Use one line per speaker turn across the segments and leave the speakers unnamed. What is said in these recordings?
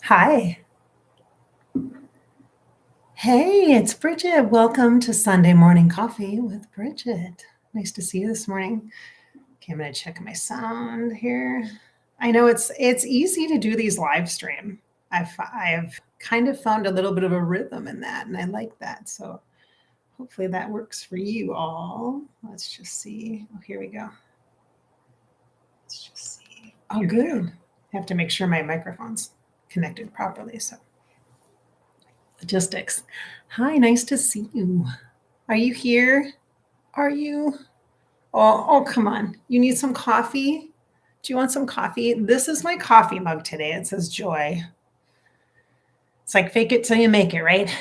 Hi. Hey, it's Bridgette. Welcome to Sunday Morning Coffee with Bridgette. Nice to see you this morning. Okay, I'm going to check my sound here. I know it's easy to do these live stream. I've kind of found a little bit of a rhythm in that, and I like that. So hopefully that works for you all. Let's just see. Oh, here we go. Let's just see. Oh, good. I have to make sure my microphone's connected properly. So logistics. Hi, nice to see you. Are you here? Are you? Oh, come on. You need some coffee? Do you want some coffee? This is my coffee mug today. It says joy. It's like fake it till you make it, right?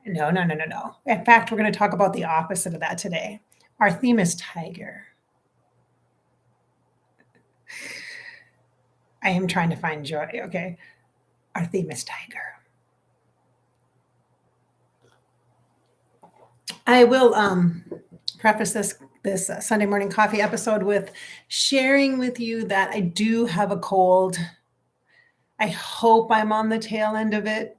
No. In fact, we're going to talk about the opposite of that today. Our theme is tiger. I am trying to find joy. Okay. Our theme is tiger. I will preface this Sunday morning coffee episode with sharing with you that I do have a cold. I hope I'm on the tail end of it,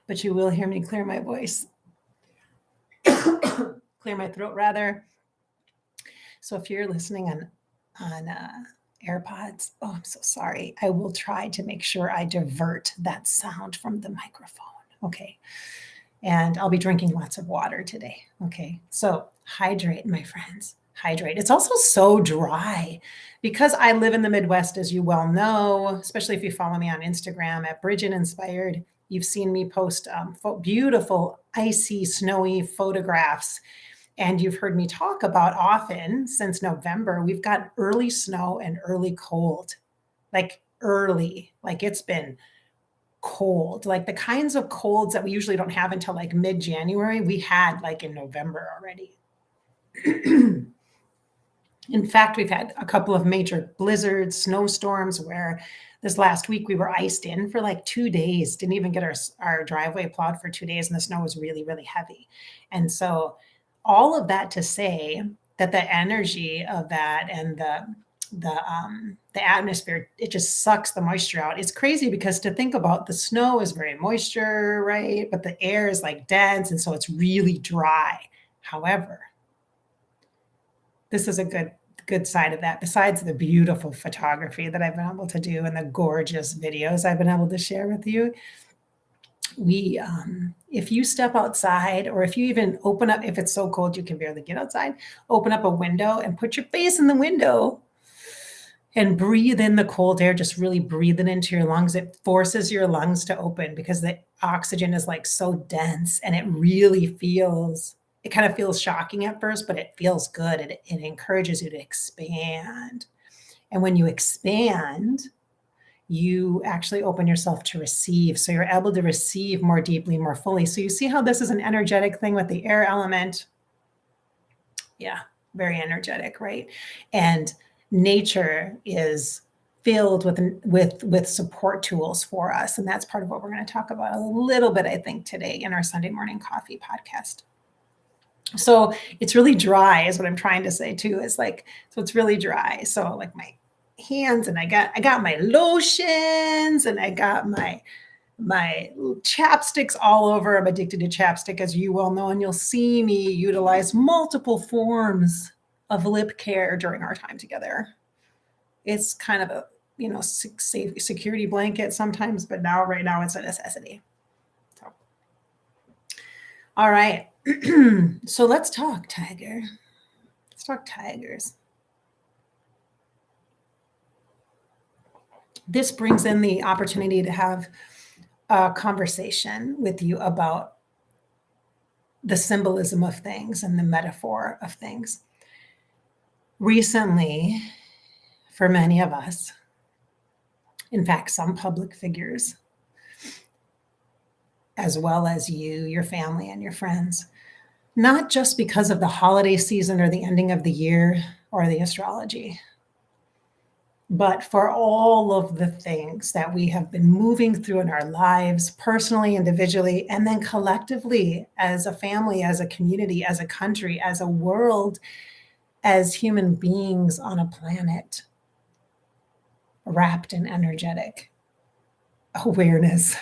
but you will hear me clear my voice, clear my throat rather. So if you're listening on AirPods, oh, I'm so sorry. I will try to make sure I divert that sound from the microphone. Okay. And I'll be drinking lots of water today. Okay. So hydrate, my friends. Hydrate. It's also so dry because I live in the Midwest, as you well know, especially if you follow me on Instagram at Bridgette Inspired. You've seen me post beautiful, icy, snowy photographs. And you've heard me talk about often since November, we've got early snow and early cold, like early, like it's been cold, like the kinds of colds that we usually don't have until like mid-January, we had like in November already. In fact, we've had a couple of major blizzards, snowstorms where this last week we were iced in for like 2 days, didn't even get our driveway plowed for 2 days, and the snow was really, really heavy. And so all of that to say that the energy of that and the atmosphere, it just sucks the moisture out. It's crazy because to think about the snow is very moisture, right? But the air is like dense, and so it's really dry. However, this is a good side of that. Besides the beautiful photography that I've been able to do and the gorgeous videos I've been able to share with you, we if you step outside, or if you even open up, if it's so cold you can barely get outside, open up a window and put your face in the window and breathe in the cold air. Just really breathe it into your lungs. It forces your lungs to open because the oxygen is like so dense, and it really feels, it kind of feels shocking at first, but it feels good. It encourages you to expand. And when you expand, you actually open yourself to receive. So you're able to receive more deeply, more fully. So you see how this is an energetic thing with the air element. Yeah, very energetic, right? And nature is filled with support tools for us. And that's part of what we're going to talk about a little bit, I think, today in our Sunday morning coffee podcast. So it's really dry is what I'm trying to say too, is like, so it's really dry. So like my hands, and I got my lotions, and I got my chapsticks all over. I'm addicted to chapstick, as you well know, and you'll see me utilize multiple forms of lip care during our time together. It's kind of a, safe security blanket sometimes, but right now it's a necessity. So, all right. So let's talk tiger. Let's talk tigers. This brings in the opportunity to have a conversation with you about the symbolism of things and the metaphor of things. Recently, for many of us, in fact, some public figures, as well as you, your family, and your friends, not just because of the holiday season or the ending of the year or the astrology, but for all of the things that we have been moving through in our lives, personally, individually, and then collectively as a family, as a community, as a country, as a world, as human beings on a planet. wrapped in energetic awareness,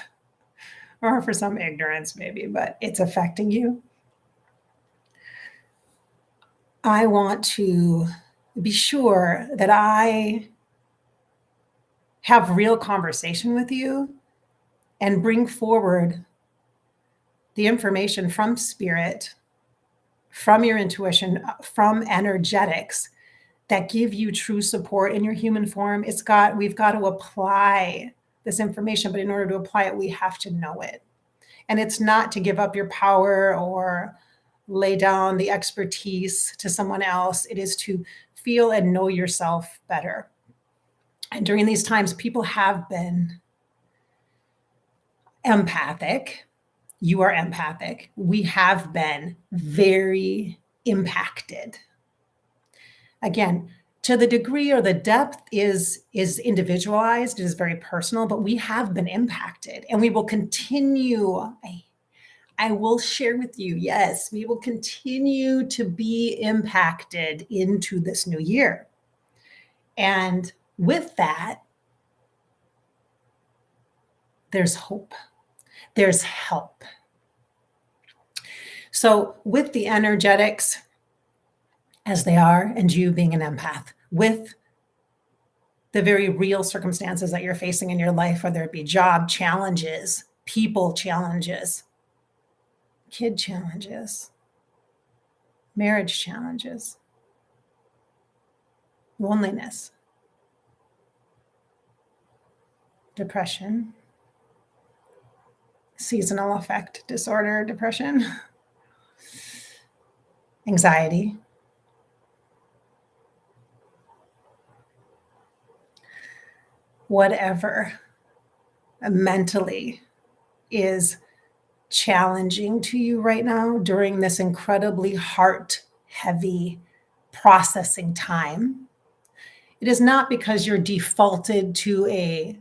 or for some ignorance maybe, but it's affecting you. I want to be sure that I have real conversation with you and bring forward the information from spirit, from your intuition, from energetics that give you true support in your human form. We've got to apply this information, but in order to apply it, we have to know it. And it's not to give up your power or lay down the expertise to someone else. It is to feel and know yourself better. And during these times, people have been empathic. You are empathic. We have been very impacted. Again, to the degree or the depth is individualized, it is very personal, but we have been impacted and we will continue. I will share with you, yes, we will continue to be impacted into this new year. And with that, there's hope, there's help. So with the energetics as they are, and you being an empath, with the very real circumstances that you're facing in your life, whether it be job challenges, people challenges, kid challenges, marriage challenges, loneliness, depression, seasonal affect disorder, depression, anxiety, whatever mentally is challenging to you right now during this incredibly heart-heavy processing time. It is not because you're defaulted to a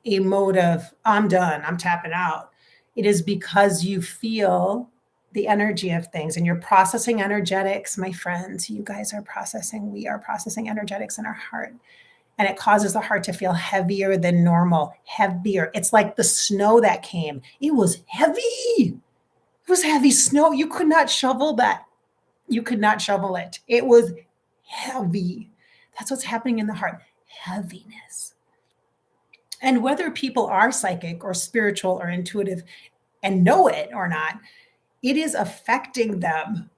mode of, I'm done, I'm tapping out. It is because you feel the energy of things and you're processing energetics, my friends. You guys are processing, we are processing energetics in our heart. And it causes the heart to feel heavier than normal, heavier. It's like the snow that came. It was heavy. It was heavy snow. You could not shovel that. You could not shovel it. It was heavy. That's what's happening in the heart, heaviness. And whether people are psychic or spiritual or intuitive and know it or not, it is affecting them.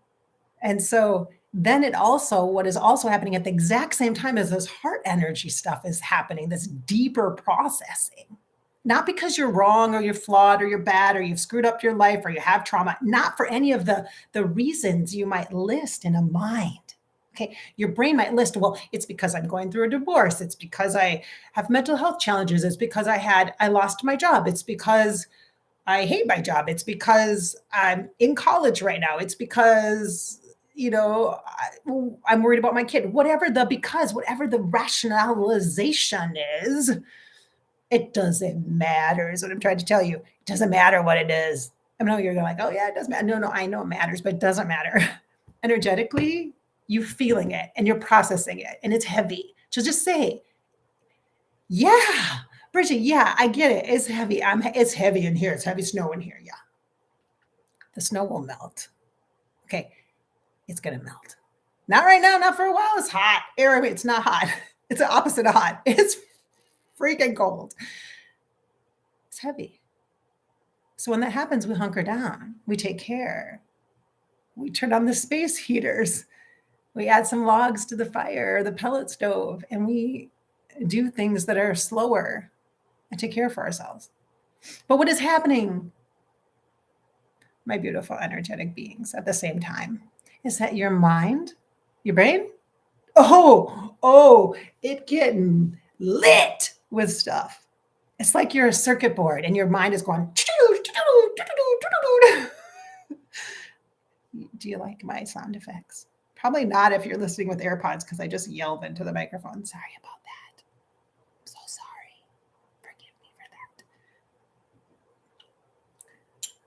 And so then what is also happening at the exact same time as this heart energy stuff is happening, this deeper processing, not because you're wrong or you're flawed or you're bad or you've screwed up your life or you have trauma, not for any of the reasons you might list in a mind. Okay, your brain might list, well, it's because I'm going through a divorce. It's because I have mental health challenges. It's because I lost my job. It's because I hate my job. It's because I'm in college right now. It's because I'm worried about my kid, whatever the rationalization is, it doesn't matter is what I'm trying to tell you. It doesn't matter what it is. I know you're like, oh yeah, it doesn't matter. No, I know it matters, but it doesn't matter. Energetically, you're feeling it and you're processing it and it's heavy. So just say, yeah, Bridgette, yeah, I get it. It's heavy. It's heavy in here. It's heavy snow in here. Yeah. The snow will melt. Okay. It's going to melt. Not right now, not for a while. It's hot. It's not hot. It's the opposite of hot. It's freaking cold. It's heavy. So when that happens, we hunker down. We take care. We turn on the space heaters. We add some logs to the fire, the pellet stove, and we do things that are slower and take care for ourselves. But what is happening, my beautiful energetic beings, at the same time, is that your mind, your brain, it getting lit with stuff. It's like you're a circuit board and your mind is going. Do you like my sound effects? Probably not if you're listening with AirPods because I just yelled into the microphone. Sorry about that. I'm so sorry. Forgive me for that.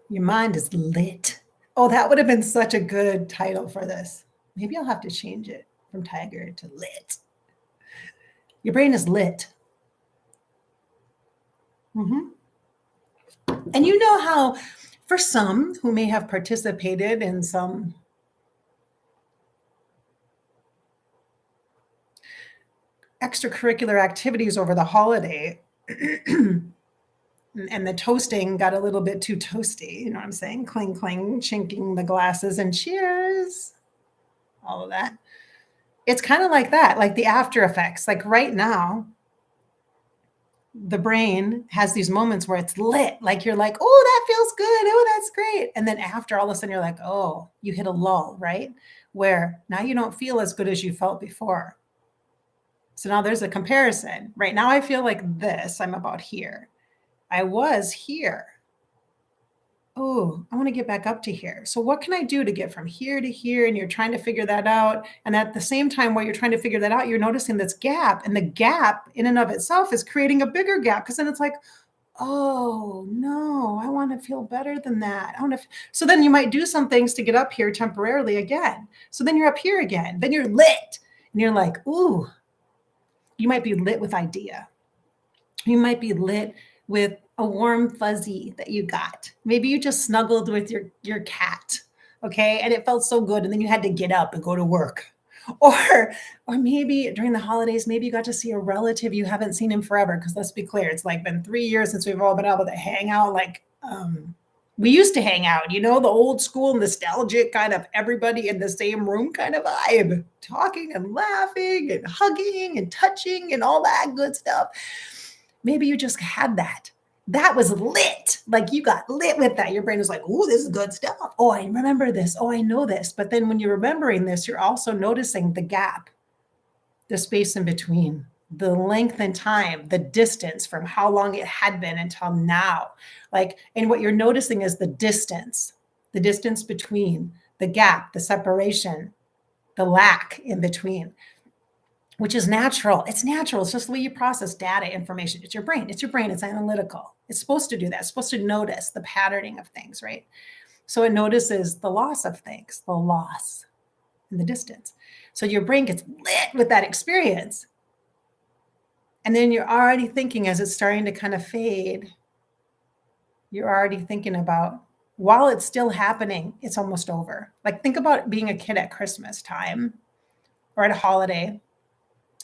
Your mind is lit. Oh, that would have been such a good title for this. Maybe I'll have to change it from tiger to lit. Your brain is lit. Mm-hmm. And you know how, for some who may have participated in some extracurricular activities over the holiday, and the toasting got a little bit too toasty, you know what I'm saying? Cling, cling, chinking the glasses and cheers, all of that. It's kind of like that, like the after effects. Like right now, the brain has these moments where it's lit. Like you're like, oh, that feels good. Oh, that's great. And then after, all of a sudden you're like, oh, you hit a lull, right? Where now you don't feel as good as you felt before. So now there's a comparison. Right now I feel like this. I'm about here. I was here. Oh, I want to get back up to here. So what can I do to get from here to here? And you're trying to figure that out. And at the same time, while you're trying to figure that out, you're noticing this gap. And the gap in and of itself is creating a bigger gap. Because then it's like, oh no, I want to feel better than that. So then you might do some things to get up here temporarily again. So then you're up here again. Then you're lit. And you're like, ooh, you might be lit with idea. You might be lit with a warm fuzzy that you got. Maybe you just snuggled with your cat, okay? And it felt so good, and then you had to get up and go to work. Or maybe during the holidays, maybe you got to see a relative you haven't seen in forever, because let's be clear, it's like been 3 years since we've all been able to hang out like we used to hang out, you know, the old school nostalgic kind of everybody in the same room kind of vibe, talking and laughing and hugging and touching and all that good stuff. Maybe you just had that. That was lit. Like you got lit with that. Your brain was like, oh, this is good stuff. Oh, I remember this. Oh, I know this. But then when you're remembering this, you're also noticing the gap, the space in between, the length and time, the distance from how long it had been until now. Like, and what you're noticing is the distance between, the gap, the separation, the lack in between, which is natural. It's natural. It's just the way you process data, information. It's your brain. It's analytical. It's supposed to do that. It's supposed to notice the patterning of things, right? So it notices the loss of things, the loss in the distance. So your brain gets lit with that experience. And then you're already thinking, as it's starting to kind of fade, you're already thinking about, while it's still happening, it's almost over. Like think about being a kid at Christmas time or at a holiday.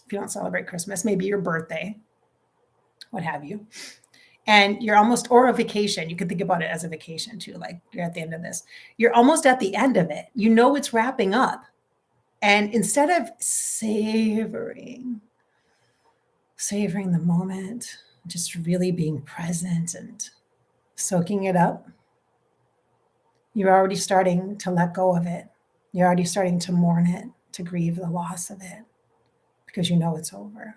If you don't celebrate Christmas, maybe your birthday, what have you. And you're almost, or a vacation. You could think about it as a vacation too. Like you're at the end of this. You're almost at the end of it. You know it's wrapping up. And instead of savoring the moment, just really being present and soaking it up, you're already starting to let go of it. You're already starting to mourn it, to grieve the loss of it, because you know it's over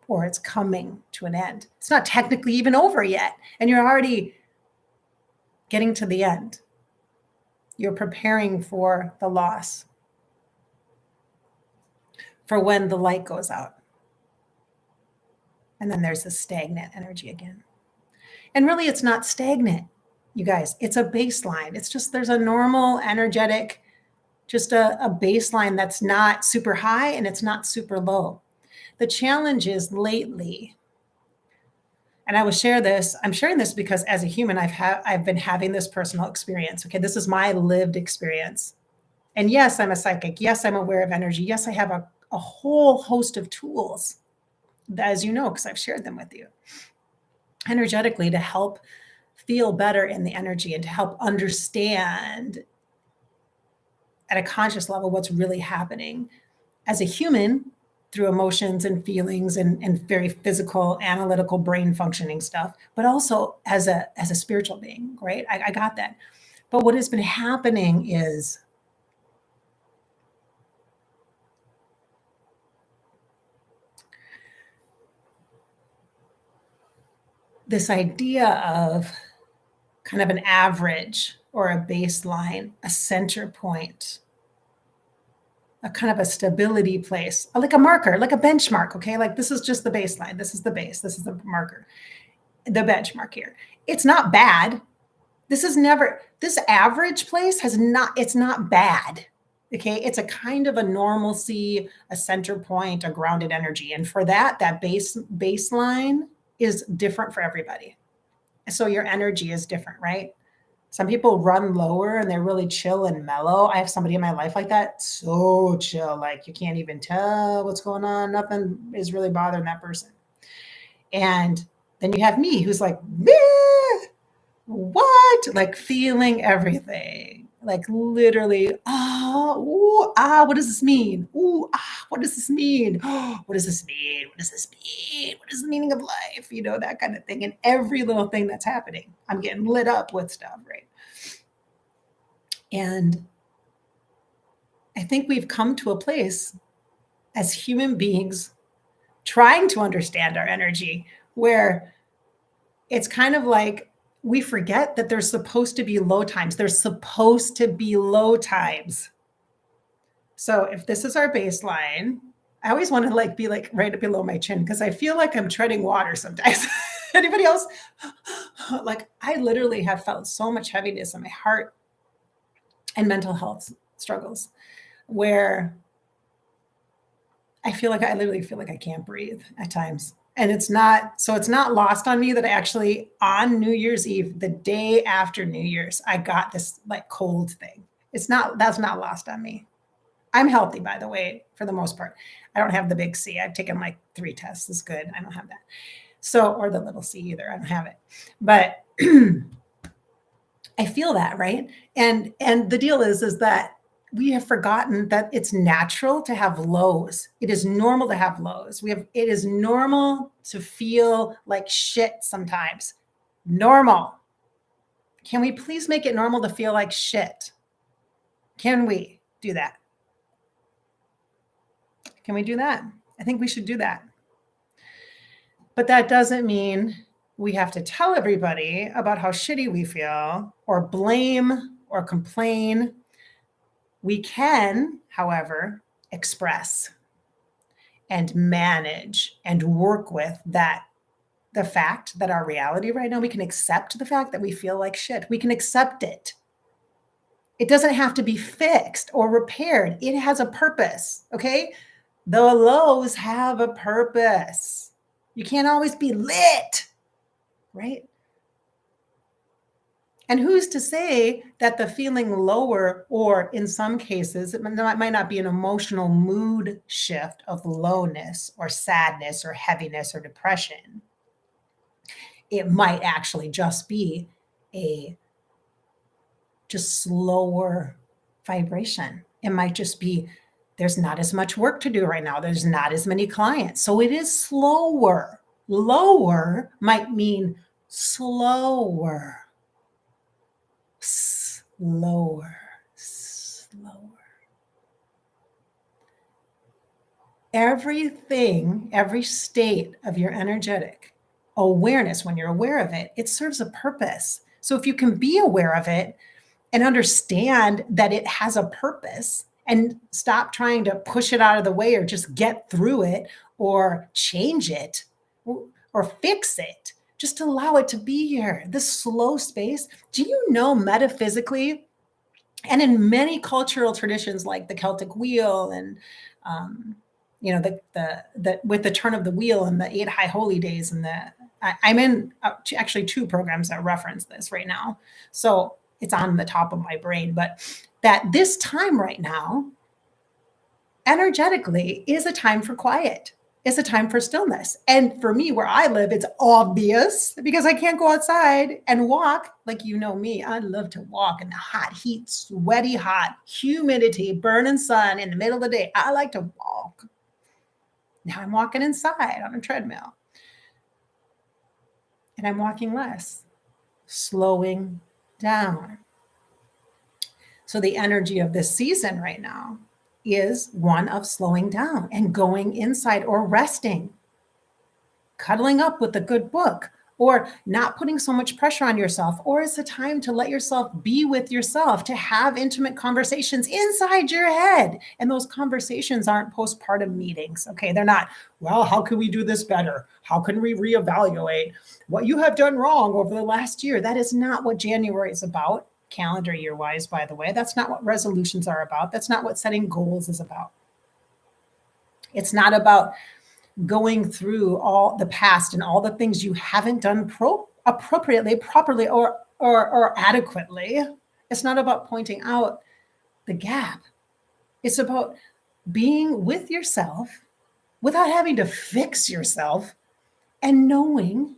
or it's coming to an end. It's not technically even over yet, and you're already getting to the end. You're preparing for the loss, for when the light goes out. And then there's the stagnant energy again. And really, it's not stagnant, you guys. It's a baseline. It's just, there's a normal energetic, just a baseline that's not super high and it's not super low. The challenge is lately, and I will share this. I'm sharing this because as a human, I've been having this personal experience. Okay, this is my lived experience. And yes, I'm a psychic. Yes, I'm aware of energy. Yes, I have a whole host of tools, as you know, because I've shared them with you, energetically, to help feel better in the energy and to help understand at a conscious level what's really happening as a human through emotions and feelings and very physical, analytical, brain functioning stuff, but also as a spiritual being, right? I got that. But what has been happening is this idea of kind of an average or a baseline, a center point, a kind of a stability place, like a marker, like a benchmark, okay? Like this is just the baseline. This is the base. This is the marker, the benchmark here. It's not bad. This average place it's not bad. Okay, it's a kind of a normalcy, a center point, a grounded energy. And for that baseline is different for everybody. So your energy is different, right? Some people run lower and they're really chill and mellow. I have somebody in my life like that, so chill, like you can't even tell what's going on. Nothing is really bothering that person. And then you have me who's like, what? Like feeling everything. Like literally, what does this mean? What does this mean? What does this mean? What does this mean? What is the meaning of life? You know, that kind of thing. And every little thing that's happening, I'm getting lit up with stuff, right? And I think we've come to a place as human beings trying to understand our energy where it's kind of like we forget that there's supposed to be low times. There's supposed to be low times. So if this is our baseline, I always want to like be like right below my chin because I feel like I'm treading water sometimes. Anybody else? Like I literally have felt so much heaviness in my heart and mental health struggles where I literally feel like I can't breathe at times. And it's not lost on me that I actually on New Year's Eve, the day after New Year's, I got this like cold thing. That's not lost on me. I'm healthy, by the way, for the most part. I don't have the big C. I've taken like 3 tests. It's good. I don't have that. So, or the little C either. I don't have it. But I feel that, right? And the deal is that we have forgotten that it's natural to have lows. It is normal to have lows. It is normal to feel like shit sometimes. Normal. Can we please make it normal to feel like shit? Can we do that? Can we do that? I think we should do that. But that doesn't mean we have to tell everybody about how shitty we feel or blame or complain. We can, however, express and manage and work with the fact that our reality right now, we can accept the fact that we feel like shit. We can accept it. It doesn't have to be fixed or repaired. It has a purpose, okay? The lows have a purpose. You can't always be lit, right? And who's to say that the feeling lower, or in some cases, it might not be an emotional mood shift of lowness or sadness or heaviness or depression. It might actually just be a just slower vibration. It might just be there's not as much work to do right now. There's not as many clients. So it is slower. Lower might mean slower. Slower. Everything, every state of your energetic awareness, when you're aware of it, it serves a purpose. So if you can be aware of it and understand that it has a purpose and stop trying to push it out of the way or just get through it or change it or fix it, just allow it to be here, this slow space. Do you know metaphysically, and in many cultural traditions like the Celtic wheel and, the with the turn of the wheel and the 8 high holy days and I'm in actually 2 programs that reference this right now. So it's on the top of my brain, but that this time right now, energetically, is a time for quiet. It's a time for stillness. And for me, where I live, it's obvious because I can't go outside and walk. Like, you know me, I love to walk in the hot heat, sweaty hot, humidity, burning sun in the middle of the day. I like to walk. Now I'm walking inside on a treadmill. And I'm walking less, slowing down. So the energy of this season right now is one of slowing down and going inside or resting, cuddling up with a good book, or not putting so much pressure on yourself, or it's a time to let yourself be with yourself, to have intimate conversations inside your head. And those conversations aren't postpartum meetings, okay? They're not, well, how can we do this better? How can we reevaluate what you have done wrong over the last year? That is not what January is about. calendar year wise, by the way. That's not what resolutions are about. That's not what setting goals is about. It's not about going through all the past and all the things you haven't done appropriately, properly, or adequately. It's not about pointing out the gap. It's about being with yourself without having to fix yourself, and knowing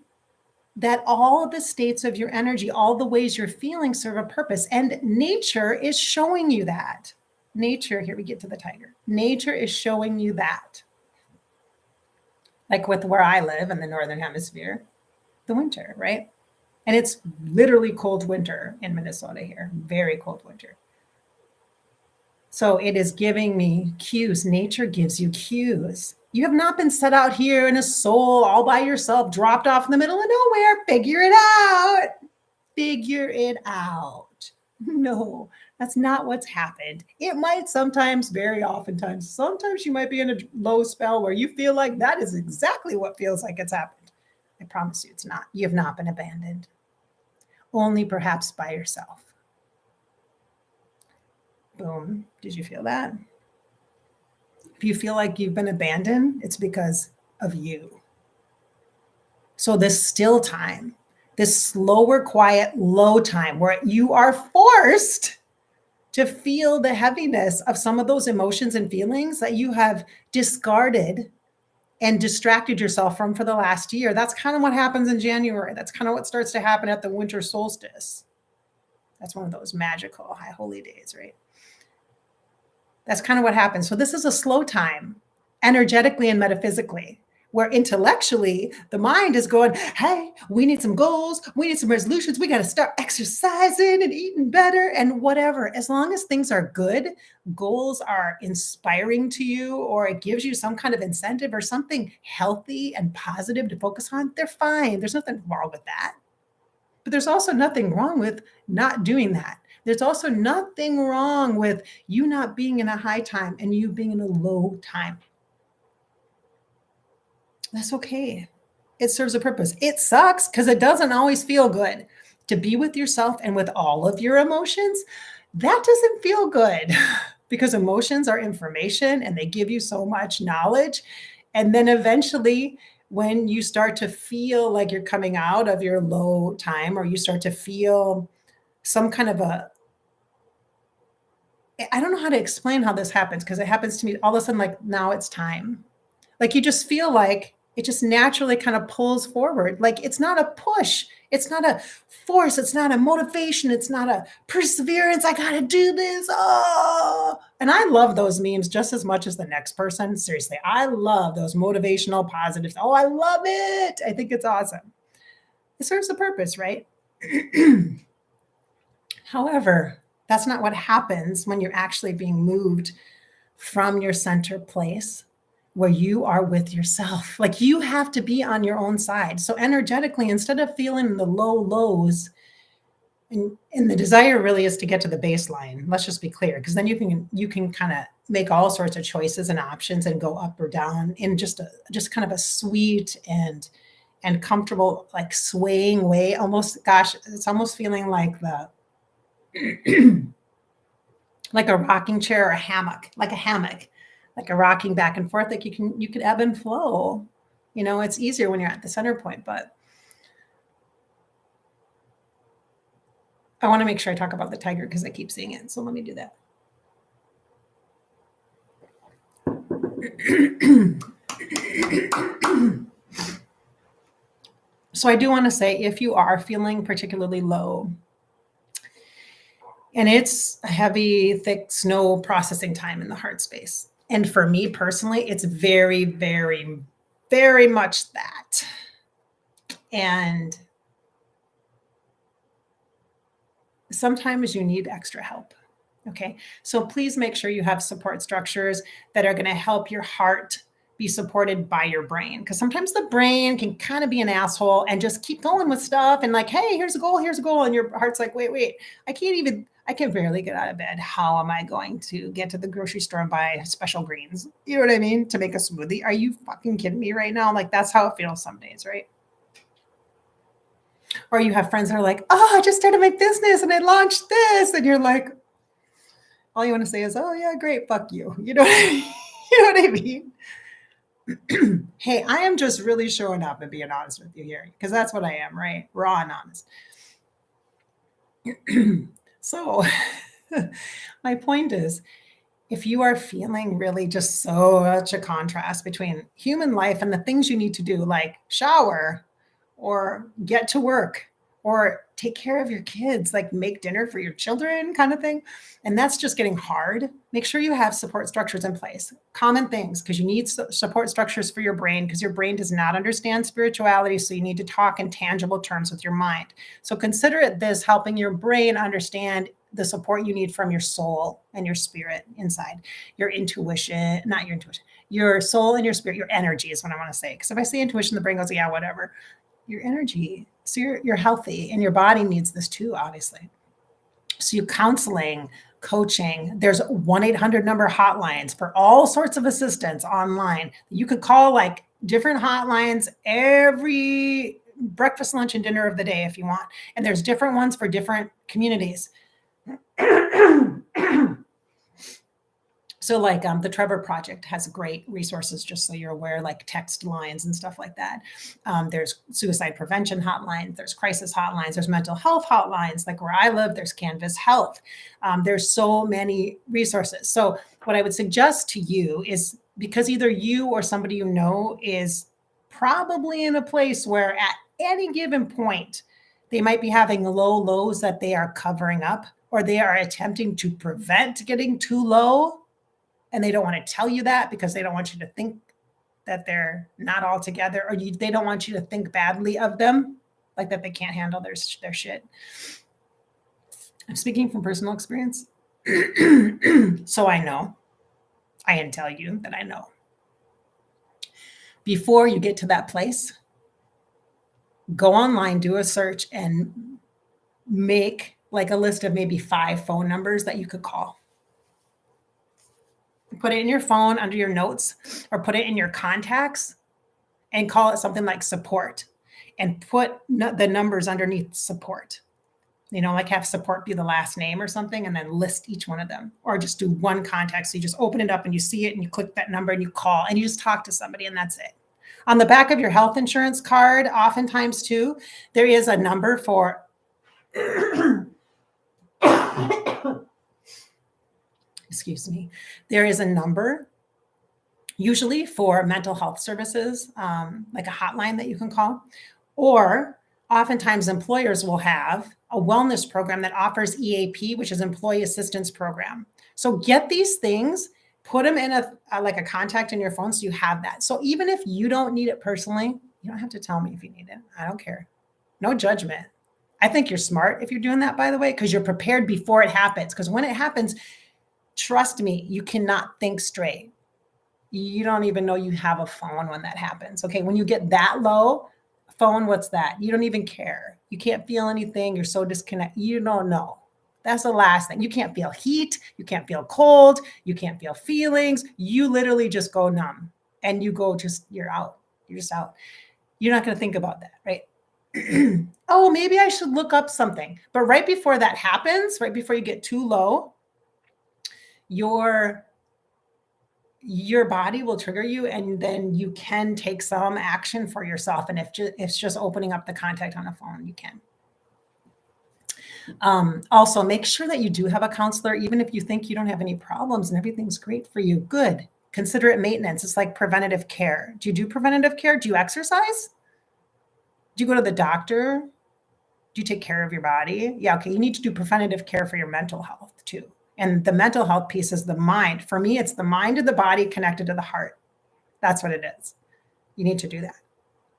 that all the states of your energy, all the ways you're feeling serve a purpose. And nature is showing you that. Nature, here we get to the tiger. Nature is showing you that. Like with where I live in the Northern Hemisphere, the winter, right? And it's literally cold winter in Minnesota here, very cold winter. So it is giving me cues. Nature gives you cues. You have not been set out here in a soul all by yourself, dropped off in the middle of nowhere. Figure it out. Figure it out. No, that's not what's happened. It might sometimes, very oftentimes, sometimes you might be in a low spell where you feel like that is exactly what feels like it's happened. I promise you it's not. You have not been abandoned. Only perhaps by yourself. Boom. Did you feel that? If you feel like you've been abandoned, it's because of you. So this still time, this slower, quiet, low time where you are forced to feel the heaviness of some of those emotions and feelings that you have discarded and distracted yourself from for the last year. That's kind of what happens in January. That's kind of what starts to happen at the winter solstice. That's one of those magical high holy days, right? That's kind of what happens. So this is a slow time, energetically and metaphysically, where intellectually the mind is going, hey, we need some goals. We need some resolutions. We got to start exercising and eating better and whatever. As long as things are good, goals are inspiring to you, or it gives you some kind of incentive or something healthy and positive to focus on, they're fine. There's nothing wrong with that. But there's also nothing wrong with not doing that. There's also nothing wrong with you not being in a high time and you being in a low time. That's okay. It serves a purpose. It sucks because it doesn't always feel good to be with yourself and with all of your emotions. That doesn't feel good because emotions are information and they give you so much knowledge. And then eventually, when you start to feel like you're coming out of your low time, or you start to feel some kind of I don't know how to explain how this happens, because it happens to me all of a sudden, like now it's time. Like you just feel like it just naturally kind of pulls forward. Like it's not a push. It's not a force. It's not a motivation. It's not a perseverance. I got to do this. Oh, and I love those memes just as much as the next person. Seriously, I love those motivational positives. Oh, I love it. I think it's awesome. It serves a purpose, right? However, that's not what happens when you're actually being moved from your center place where you are with yourself. Like you have to be on your own side. So energetically, instead of feeling the low lows, and the desire really is to get to the baseline. Let's just be clear, because then you can kind of make all sorts of choices and options and go up or down in just kind of a sweet and comfortable, like swaying way. Almost, gosh, it's almost feeling like like a rocking chair or a hammock, like a rocking back and forth. Like you can ebb and flow. You know, it's easier when you're at the center point, but I want to make sure I talk about the tiger because I keep seeing it. So let me do that. So I do want to say, if you are feeling particularly low, and it's a heavy, thick snow processing time in the heart space. And for me personally, it's very, very, very much that. And sometimes you need extra help. Okay. So please make sure you have support structures that are going to help your heart be supported by your brain. Because sometimes the brain can kind of be an asshole and just keep going with stuff. And like, hey, here's a goal. And your heart's like, wait, I can barely get out of bed. How am I going to get to the grocery store and buy special greens? You know what I mean? To make a smoothie. Are you fucking kidding me right now? Like, that's how it feels some days, right? Or you have friends that are like, oh, I just started my business and I launched this. And you're like, all you want to say is, oh yeah, great, fuck you. You know what I mean? You know what I mean? Hey, I am just really showing up and being honest with you here, because that's what I am, right? Raw and honest. So my point is, if you are feeling really just such a contrast between human life and the things you need to do, like shower or get to work or take care of your kids, like make dinner for your children kind of thing, and that's just getting hard, make sure you have support structures in place. Common things, because you need support structures for your brain, because your brain does not understand spirituality, so you need to talk in tangible terms with your mind. So consider it this helping your brain understand the support you need from your soul and your spirit inside, your intuition, not your intuition, your soul and your spirit, your energy is what I want to say. Because if I say intuition, the brain goes, yeah, whatever. Your energy. So you're healthy, and your body needs this too, obviously. So you counseling, coaching, there's 1-800 number hotlines for all sorts of assistance online. You could call like different hotlines every breakfast, lunch, and dinner of the day if you want. And there's different ones for different communities. So like the Trevor Project has great resources, just so you're aware, like text lines and stuff like that. There's suicide prevention hotlines, there's crisis hotlines, there's mental health hotlines. Like where I live, there's Canvas Health. There's so many resources. So what I would suggest to you is, because either you or somebody you know is probably in a place where at any given point, they might be having low lows that they are covering up, or they are attempting to prevent getting too low. And they don't want to tell you that because they don't want you to think that they're not all together, or they don't want you to think badly of them, like that they can't handle their shit. I'm speaking from personal experience. So I know. I can tell you that I know. Before you get to that place, go online, do a search, and make like a list of maybe 5 phone numbers that you could call. Put it in your phone under your notes, or put it in your contacts and call it something like support, and put the numbers underneath support. You know, like have support be the last name or something, and then list each one of them, or just do one contact. So you just open it up and you see it and you click that number and you call and you just talk to somebody, and that's it. On the back of your health insurance card, oftentimes too, there is a number for excuse me, there is a number usually for mental health services, like a hotline that you can call, or oftentimes employers will have a wellness program that offers EAP, which is Employee Assistance Program. So get these things, put them in like a contact in your phone, so you have that. So even if you don't need it personally, you don't have to tell me if you need it. I don't care. No judgment. I think you're smart if you're doing that, by the way, because you're prepared before it happens. Because when it happens, trust me, you cannot think straight. You don't even know you have a phone when that happens. Okay, when you get that low, phone, what's that? You don't even care. You can't feel anything. You're so disconnected. You don't know. That's the last thing. You can't feel heat. You can't feel cold. You can't feel feelings. You literally just go numb, and you go you're out. You're just out. You're not going to think about that, right? Oh, maybe I should look up something. But right before that happens, right before you get too low, your body will trigger you, and then you can take some action for yourself. And if it's just opening up the contact on a phone, you can. Also, make sure that you do have a counselor, even if you think you don't have any problems and everything's great for you. Good. Consider it maintenance. It's like preventative care. Do you do preventative care? Do you exercise? Do you go to the doctor? Do you take care of your body? Yeah, okay. You need to do preventative care for your mental health too. And the mental health piece is the mind. For me, it's the mind and the body connected to the heart. That's what it is. You need to do that.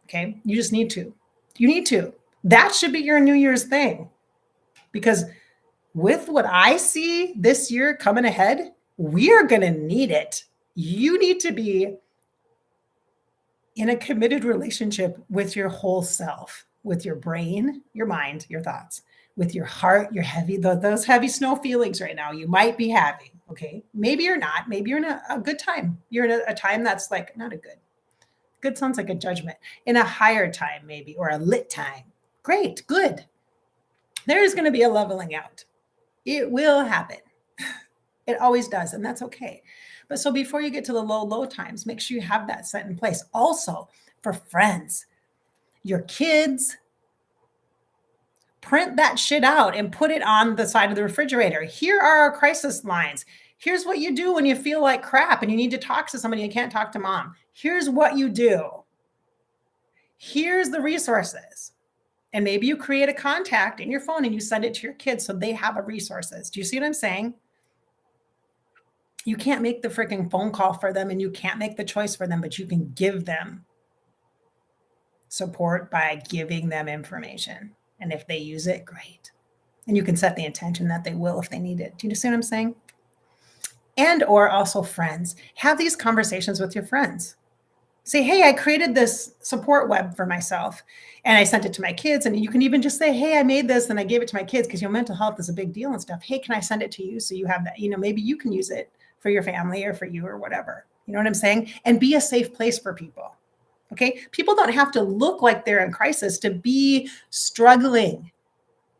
Okay. You just need to. You need to. That should be your New Year's thing. Because with what I see this year coming ahead, we are going to need it. You need to be in a committed relationship with your whole self, with your brain, your mind, your thoughts, with your heart, your heavy, those heavy snow feelings right now you might be having. Okay. Maybe you're not. Maybe you're in a good time. You're in a time that's like not a good. Good sounds like a judgment. In a higher time, maybe, or a lit time. Great, good. There is going to be a leveling out. It will happen. It always does, and that's okay. But so before you get to the low times, make sure you have that set in place. Also, for friends, your kids, print that shit out and put it on the side of the refrigerator. Here are our crisis lines. Here's what you do when you feel like crap and you need to talk to somebody and you can't talk to mom. Here's what you do. Here's the resources. And maybe you create a contact in your phone and you send it to your kids so they have resources. Do you see what I'm saying? You can't make the freaking phone call for them and you can't make the choice for them, but you can give them support by giving them information. And if they use it, great. And you can set the intention that they will if they need it. Do you see what I'm saying? And or also friends. Have these conversations with your friends. Say, hey, I created this support web for myself and I sent it to my kids. And you can even just say, hey, I made this and I gave it to my kids because mental health is a big deal and stuff. Hey, can I send it to you so you have that? Maybe you can use it for your family or for you or whatever. You know what I'm saying? And be a safe place for people. Okay. People don't have to look like they're in crisis to be struggling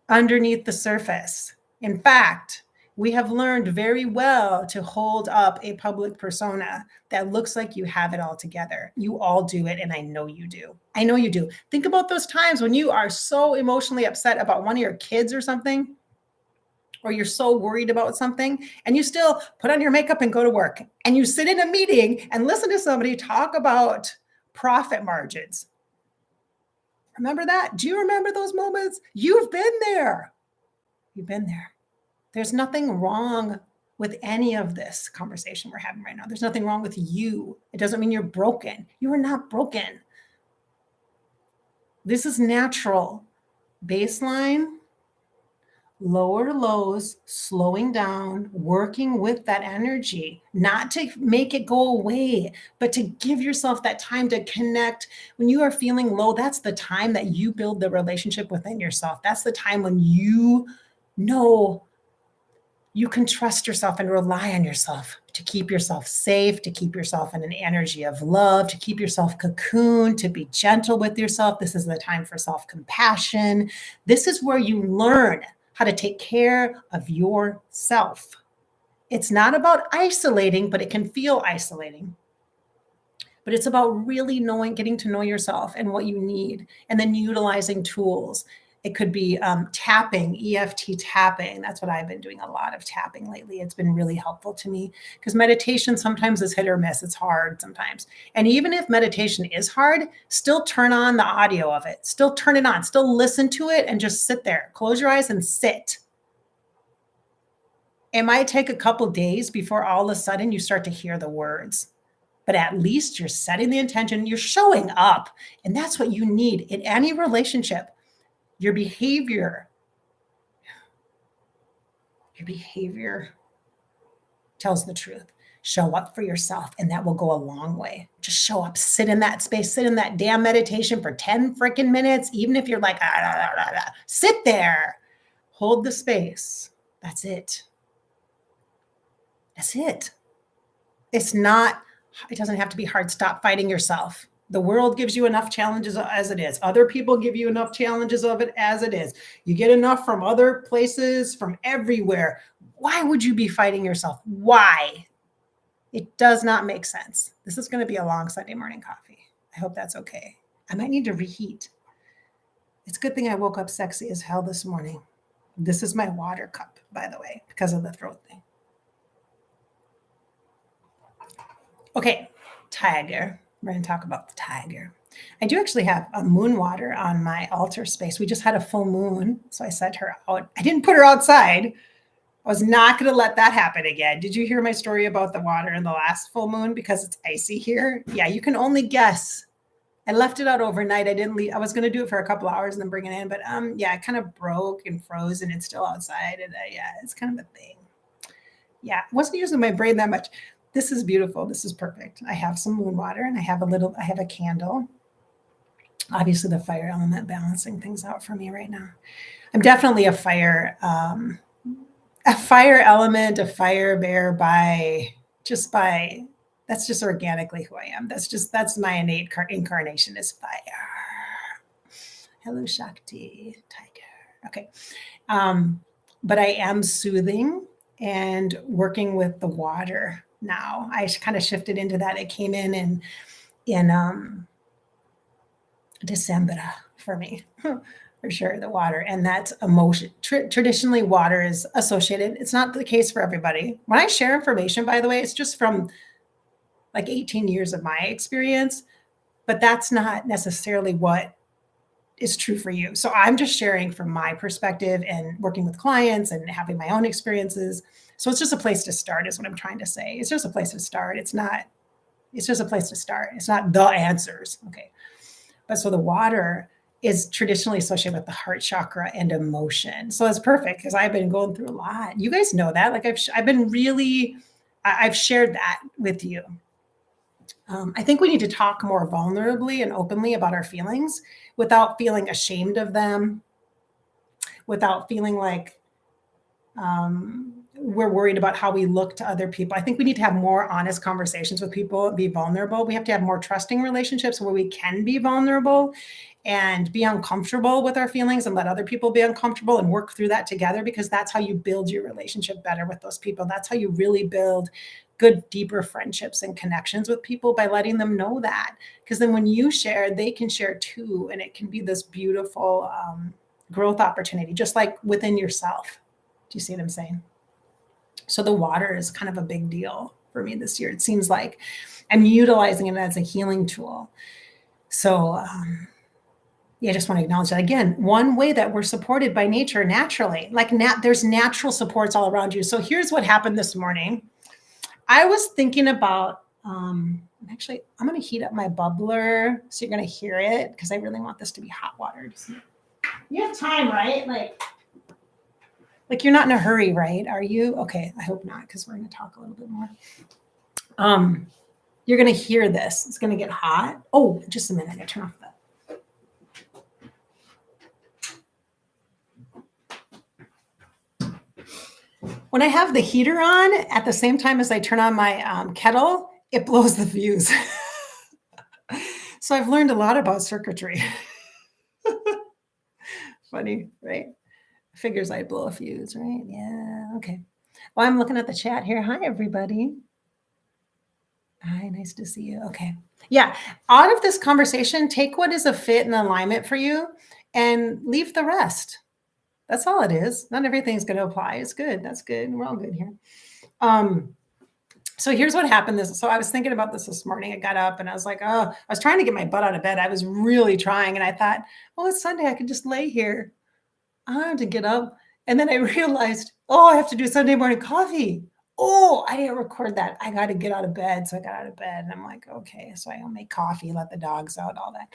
underneath the surface. In fact, we have learned very well to hold up a public persona that looks like you have it all together. You all do it, and I know you do. I know you do. Think about those times when you are so emotionally upset about one of your kids or something, or you're so worried about something, and you still put on your makeup and go to work, and you sit in a meeting and listen to somebody talk about profit margins. Remember that? Do you remember those moments? You've been there. You've been there. There's nothing wrong with any of this conversation we're having right now. There's nothing wrong with you. It doesn't mean you're broken. You are not broken. This is natural. Baseline, lower lows, slowing down, working with that energy, not to make it go away, but to give yourself that time to connect. When you are feeling low, that's the time that you build the relationship within yourself. That's the time when you know you can trust yourself and rely on yourself to keep yourself safe, to keep yourself in an energy of love, to keep yourself cocooned, to be gentle with yourself. This is the time for self-compassion. This is where you learn how to take care of yourself. It's not about isolating, but it can feel isolating. But it's about really getting to know yourself and what you need, and then utilizing tools. It could be tapping, EFT tapping. That's what I've been doing, a lot of tapping lately. It's been really helpful to me because meditation sometimes is hit or miss. It's hard sometimes. And even if meditation is hard, still turn on the audio of it. Still turn it on. Still listen to it and just sit there. Close your eyes and sit. It might take a couple days before all of a sudden you start to hear the words. But at least you're setting the intention. You're showing up. And that's what you need in any relationship. Your behavior tells the truth. Show up for yourself, and that will go a long way. Just show up, sit in that space, sit in that damn meditation for 10 freaking minutes, even if you're like, sit there, hold the space. That's it. That's it. It doesn't have to be hard. Stop fighting yourself. The world gives you enough challenges as it is. Other people give you enough challenges of it as it is. You get enough from other places, from everywhere. Why would you be fighting yourself? Why? It does not make sense. This is going to be a long Sunday morning coffee. I hope that's okay. I might need to reheat. It's a good thing I woke up sexy as hell this morning. This is my water cup, by the way, because of the throat thing. Okay, tiger. We're going to talk about the tiger. I do actually have a moon water on my altar space. We just had a full moon, so I set her out. I didn't put her outside. I was not going to let that happen again. Did you hear my story about the water in the last full moon because it's icy here? Yeah, you can only guess. I left it out overnight. I didn't leave. I was going to do it for a couple hours and then bring it in, but yeah, it kind of broke and froze, and it's still outside. And yeah, it's kind of a thing. Yeah, I wasn't using my brain that much. This is beautiful. This is perfect. I have some moon water and I have a candle. Obviously the fire element balancing things out for me right now. I'm definitely a fire element, a fire bear that's just organically who I am. That's my innate incarnation is fire. Hello, Shakti, tiger. Okay. But I am soothing and working with the water now. I kind of shifted into that. It came in December for me, for sure, the water. And that's emotion. Traditionally, water is associated. It's not the case for everybody. When I share information, by the way, it's just from like 18 years of my experience, but that's not necessarily what is true for you. So I'm just sharing from my perspective and working with clients and having my own experiences. So it's just a place to start is what I'm trying to say. It's just a place to start. It's just a place to start. It's not the answers. Okay. But so the water is traditionally associated with the heart chakra and emotion. So it's perfect because I've been going through a lot. You guys know that. Like I've shared that with you. I think we need to talk more vulnerably and openly about our feelings without feeling ashamed of them, without feeling like we're worried about how we look to other people. I think we need to have more honest conversations with people and be vulnerable. We have to have more trusting relationships where we can be vulnerable and be uncomfortable with our feelings and let other people be uncomfortable and work through that together, because that's how you build your relationship better with those people. That's how you really build good, deeper friendships and connections with people, by letting them know that. Because then when you share, they can share too. And it can be this beautiful growth opportunity, just like within yourself. Do you see what I'm saying? So the water is kind of a big deal for me this year. It seems like I'm utilizing it as a healing tool. So yeah, I just want to acknowledge that again. One way that we're supported by nature naturally, like there's natural supports all around you. So here's what happened this morning. I was thinking about, actually, I'm going to heat up my bubbler so you're going to hear it, because I really want this to be hot water. You have time, right? Like you're not in a hurry, right? Are you? Okay, I hope not, because we're going to talk a little bit more. You're going to hear this. It's going to get hot. Oh, just a minute. I got to turn off that. When I have the heater on at the same time as I turn on my kettle, it blows the fuse. So I've learned a lot about circuitry. Funny, right? Figures I'd blow a fuse, right? Yeah, okay. Well, I'm looking at the chat here. Hi, everybody. Hi, nice to see you. Okay. Yeah, out of this conversation, take what is a fit and alignment for you and leave the rest. That's all it is. Not everything's going to apply. It's good. That's good. We're all good here. So here's what happened. So I was thinking about this morning. I got up and I was like, oh, I was trying to get my butt out of bed. I was really trying. And I thought, oh, it's Sunday. I can just lay here. I don't have to get up. And then I realized, oh, I have to do Sunday morning coffee. Oh, I didn't record that. I got to get out of bed. So I got out of bed and I'm like, okay. So I'll make coffee, let the dogs out, all that.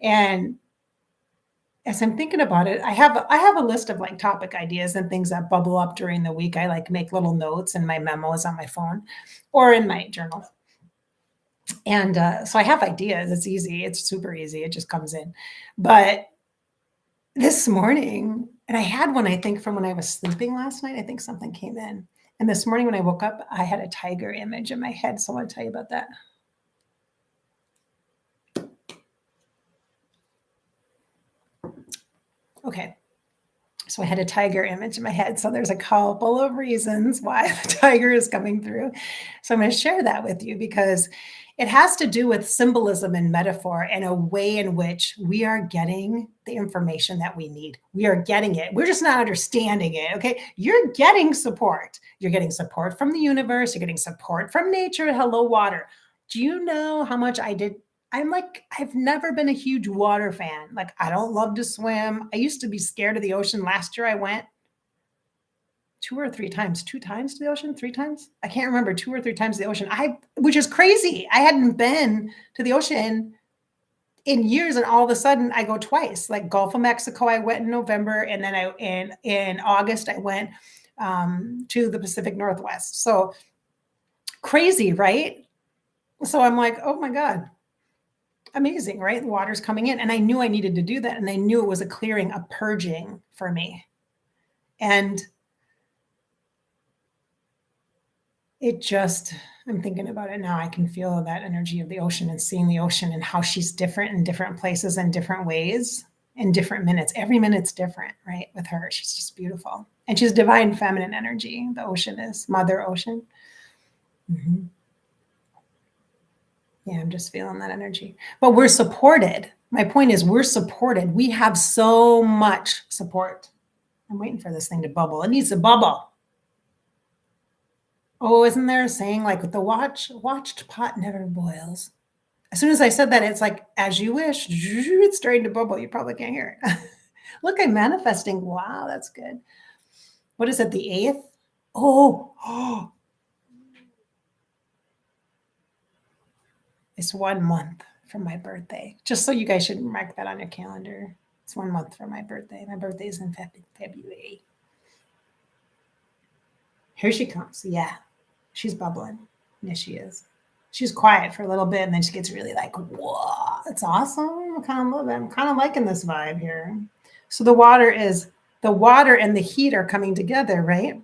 And as I'm thinking about it, I have a list of like topic ideas and things that bubble up during the week. I like make little notes in my memos on my phone or in my journal. And so I have ideas. It's easy. It's super easy. It just comes in. But this morning, and I had one, I think, from when I was sleeping last night. I think something came in. And this morning when I woke up, I had a tiger image in my head. So I want to tell you about that. Okay. So I had a tiger image in my head. So there's a couple of reasons why the tiger is coming through. So I'm going to share that with you because it has to do with symbolism and metaphor and a way in which we are getting the information that we need. We are getting it. We're just not understanding it. Okay. You're getting support. You're getting support from the universe. You're getting support from nature. Hello, water. Do you know how much I did? I've never been a huge water fan. Like, I don't love to swim. I used to be scared of the ocean. Last year I went 2 or 3 times, 2 times to the ocean, 3 times. I can't remember, 2 or 3 times to the ocean. Which is crazy. I hadn't been to the ocean in years. And all of a sudden I go twice, like Gulf of Mexico. I went in November. And then in August, I went to the Pacific Northwest. So crazy, right? So I'm like, oh my God. Amazing, right? The water's coming in. And I knew I needed to do that. And I knew it was a clearing, a purging for me. And it just, I'm thinking about it now. I can feel that energy of the ocean and seeing the ocean and how she's different in different places and different ways. in different minutes. Every minute's different, right? With her, she's just beautiful. And she's divine feminine energy. The ocean is Mother Ocean. Mm-hmm. Yeah, I'm just feeling that energy. But we're supported. My point is we're supported. We have so much support. I'm waiting for this thing to bubble. It needs to bubble. Oh, isn't there a saying like the watched pot never boils? As soon as I said that, it's like, as you wish, it's starting to bubble. You probably can't hear it. Look, I'm manifesting. Wow, that's good. What is it, the 8th? Oh, it's 1 month from my birthday. Just so you guys should mark that on your calendar. It's 1 month from my birthday. My birthday is in February. Here she comes. Yeah, she's bubbling. Yes, she is. She's quiet for a little bit, and then she gets really like, whoa, it's awesome. I kind of love it. I'm kind of liking this vibe here. So the water and the heat are coming together, right?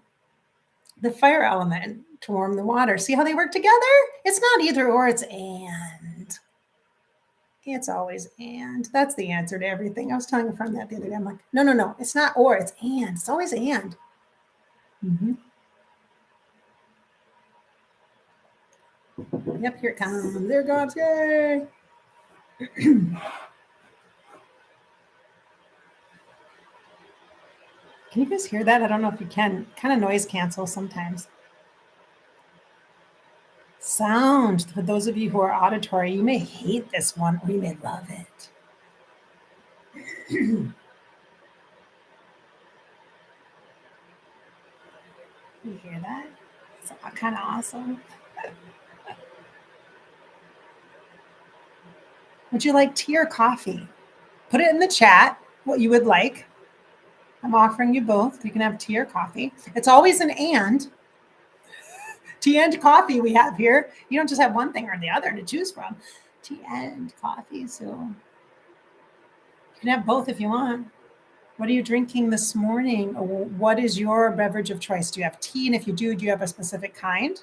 The fire element to warm the water. See how they work together? It's not either or, it's and. It's always and. That's the answer to everything. I was telling a friend that the other day. I'm like, no, it's not or, it's and. It's always and. Mm-hmm. Yep, here it comes. There it goes. Yay. Can you guys hear that? I don't know if you can. Kind of noise cancel sometimes. Sound. For those of you who are auditory, you may hate this one or you may love it. You hear that? It's kind of awesome. Would you like tea or coffee? Put it in the chat what you would like. I'm offering you both. You can have tea or coffee. It's always an and. Tea and coffee we have here. You don't just have one thing or the other to choose from. Tea and coffee. So you can have both if you want. What are you drinking this morning? What is your beverage of choice? Do you have tea? And if you do you have a specific kind?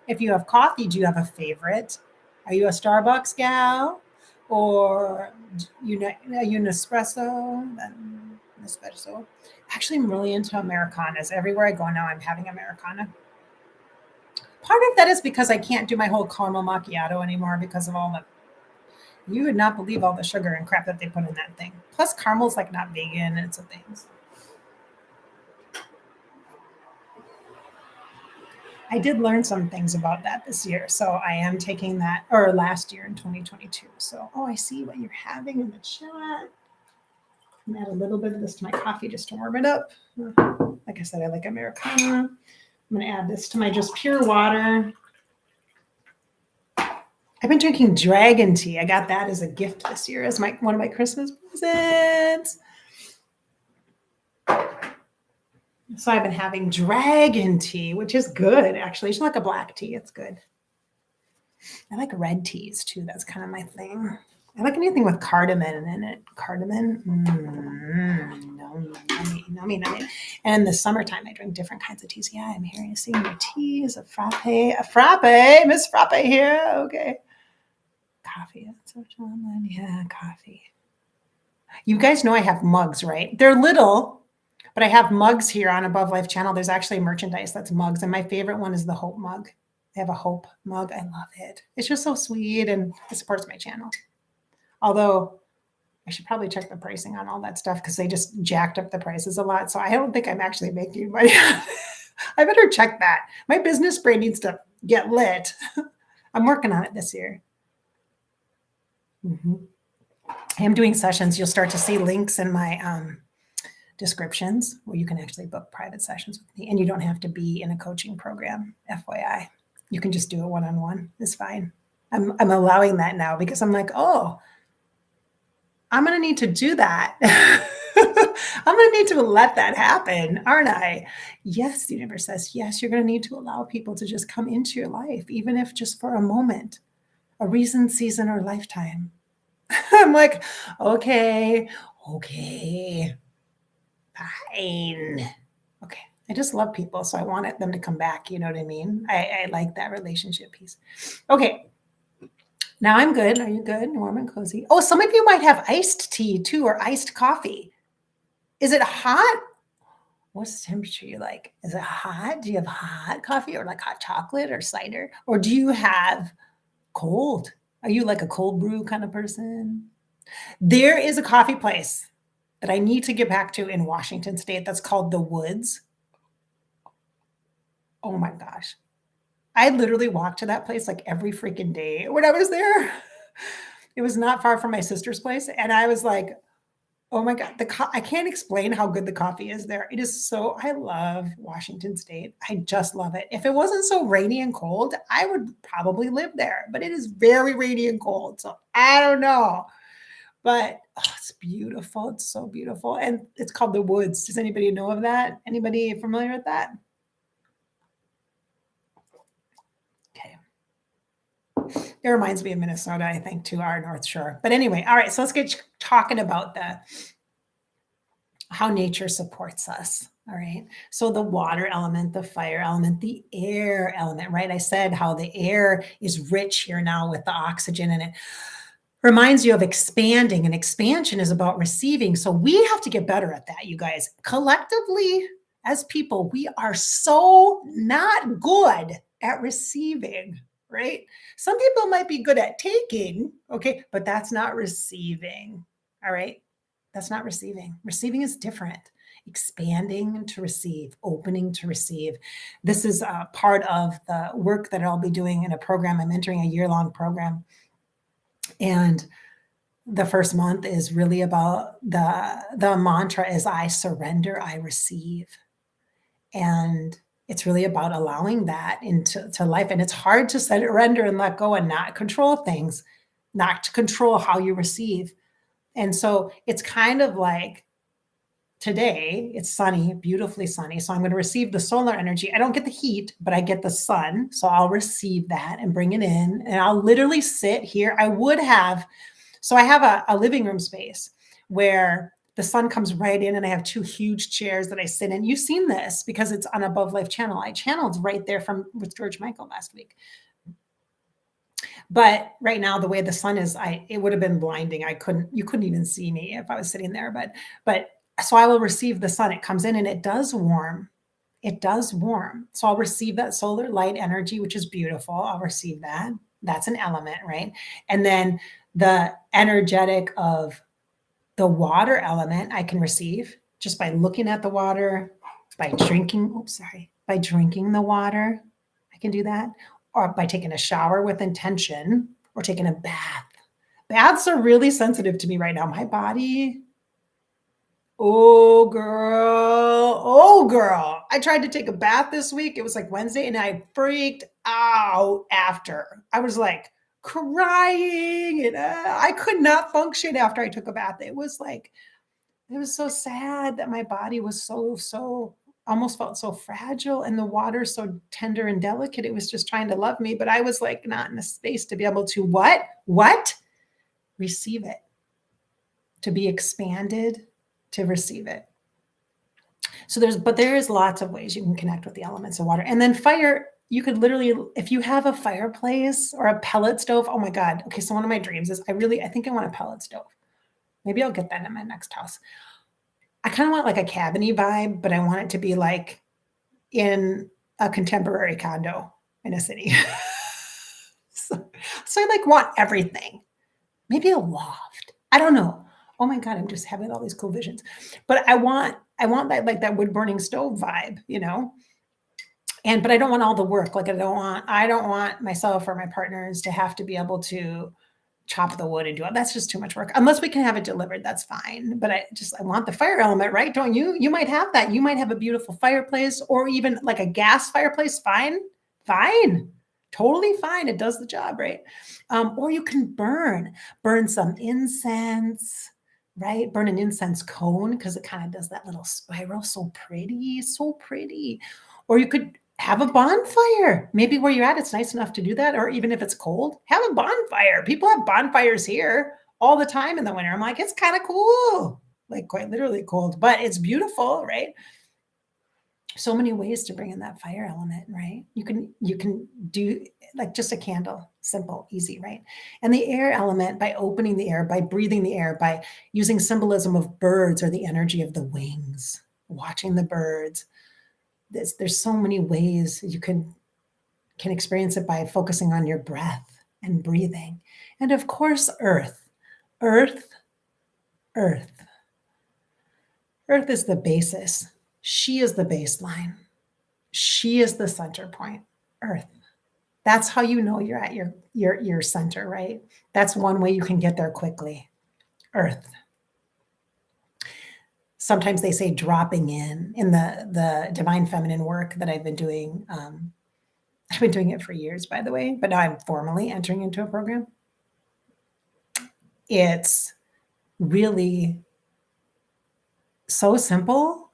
If you have coffee, do you have a favorite? Are you a Starbucks gal? Or are you an espresso? Espresso. Actually, I'm really into Americanas. Everywhere I go now, I'm having Americana. Part of that is because I can't do my whole caramel macchiato anymore because of all the, you would not believe all the sugar and crap that they put in that thing. Plus caramel's like not vegan and it's a thing. I did learn some things about that this year. So I am taking that, or last year in 2022. So, I see what you're having in the chat. I'm gonna add a little bit of this to my coffee just to warm it up. Like I said, I like Americana. I'm going to add this to my just pure water. I've been drinking dragon tea. I got that as a gift this year as one of my Christmas presents. So I've been having dragon tea, which is good, actually. It's like a black tea. It's good. I like red teas, too. That's kind of my thing. I like anything with cardamom in it. Cardamom. Nummy. And in the summertime, I drink different kinds of teas. Yeah, I'm hearing seeing your teas, a frappe. Miss Frappe here. Okay. Coffee. Yeah, coffee. You guys know I have mugs, right? They're little, but I have mugs here on Above Life channel. There's actually merchandise that's mugs. And my favorite one is the Hope mug. They have a Hope mug. I love it. It's just so sweet and it supports my channel. Although I should probably check the pricing on all that stuff because they just jacked up the prices a lot. So I don't think I'm actually making money. I better check that. My business brain needs to get lit. I'm working on it this year. Mm-hmm. I am doing sessions. You'll start to see links in my descriptions where you can actually book private sessions with me. And you don't have to be in a coaching program, FYI. You can just do it one-on-one. It's fine. I'm allowing that now because I'm like, I'm going to need to do that. I'm going to need to let that happen, aren't I? Yes, the universe says, yes, you're going to need to allow people to just come into your life, even if just for a moment, a reason, season, or lifetime. I'm like, okay, fine. Okay. I just love people, so I wanted them to come back. You know what I mean? I like that relationship piece. Okay. Now I'm good. Are you good? Warm and cozy. Oh, some of you might have iced tea too, or iced coffee. Is it hot? What's the temperature you like? Is it hot? Do you have hot coffee or like hot chocolate or cider? Or do you have cold? Are you like a cold brew kind of person? There is a coffee place that I need to get back to in Washington State that's called The Woods. Oh my gosh. I literally walked to that place like every freaking day when I was there. It was not far from my sister's place. And I was like, oh my God, I can't explain how good the coffee is there. It is so, I love Washington State. I just love it. If it wasn't so rainy and cold, I would probably live there, but it is very rainy and cold. So I don't know, but it's beautiful. It's so beautiful. And it's called The Woods. Does anybody know of that? Anybody familiar with that? Okay. It reminds me of Minnesota, I think, to our North Shore. But anyway, all right. So let's get talking about how nature supports us. All right. So the water element, the fire element, the air element, right? I said how the air is rich here now with the oxygen, and it reminds you of expanding, and expansion is about receiving. So we have to get better at that, you guys. Collectively, as people, we are so not good at receiving, right? Some people might be good at taking, okay, but that's not receiving. All right. That's not receiving. Receiving is different. Expanding to receive, opening to receive. This is a part of the work that I'll be doing in a program. I'm entering a year-long program. And the first month is really about the mantra is I surrender, I receive. And it's really about allowing that into life. And it's hard to surrender and let go and not control things, not to control how you receive. And so it's kind of like today, it's sunny, beautifully sunny. So I'm going to receive the solar energy. I don't get the heat, but I get the sun. So I'll receive that and bring it in. And I'll literally sit here. I have a living room space where the sun comes right in, and I have two huge chairs that I sit in. You've seen this because it's on Above Life channel. I channeled right there with George Michael last week. But right now, the way the sun is, it would have been blinding. You couldn't even see me if I was sitting there. But so I will receive the sun. It comes in and it does warm. It does warm. So I'll receive that solar light energy, which is beautiful. I'll receive that. That's an element, right? And then the energetic of the water element I can receive just by looking at the water, by drinking the water. I can do that. Or by taking a shower with intention, or taking a bath. Baths are really sensitive to me right now. My body, oh girl. I tried to take a bath this week. It was like Wednesday, and I freaked out after. I was like crying, and I could not function after I took a bath. It was so sad that my body was so almost felt so fragile, and the water so tender and delicate. It was just trying to love me, but I was like not in a space to be able to what? Receive it, to be expanded, to receive it. So there is lots of ways you can connect with the elements of water. And then fire, you could literally, if you have a fireplace or a pellet stove, oh my God. Okay. So one of my dreams is I think I want a pellet stove. Maybe I'll get that in my next house. I kind of want like a cabiny vibe, but I want it to be like in a contemporary condo in a city. so I like want everything. Maybe a loft. I don't know. Oh my God, I'm just having all these cool visions. But I want that, like that wood burning stove vibe, you know? But I don't want all the work. Like I don't want myself or my partners to have to be able to chop the wood and do it. That's just too much work. Unless we can have it delivered, that's fine. But I want the fire element, right? Don't you? You might have that. You might have a beautiful fireplace, or even like a gas fireplace. Fine. Totally fine. It does the job, right? Or you can burn some incense, right? Burn an incense cone because it kind of does that little spiral. So pretty. Or you could have a bonfire. Maybe where you're at, it's nice enough to do that. Or even if it's cold, have a bonfire. People have bonfires here all the time in the winter. I'm like, it's kind of cool, like quite literally cold, but it's beautiful, right? So many ways to bring in that fire element, right? You can do like just a candle, simple, easy, right? And the air element by opening the air, by breathing the air, by using symbolism of birds or the energy of the wings, watching the birds. There's so many ways you can experience it by focusing on your breath and breathing. And of course, earth. Earth, earth. Earth is the basis. She is the baseline. She is the center point, Earth. That's how you know you're at your center, right? That's one way you can get there quickly. Earth. Sometimes they say dropping in the divine feminine work that I've been doing. I've been doing it for years, by the way, but now I'm formally entering into a program. It's really so simple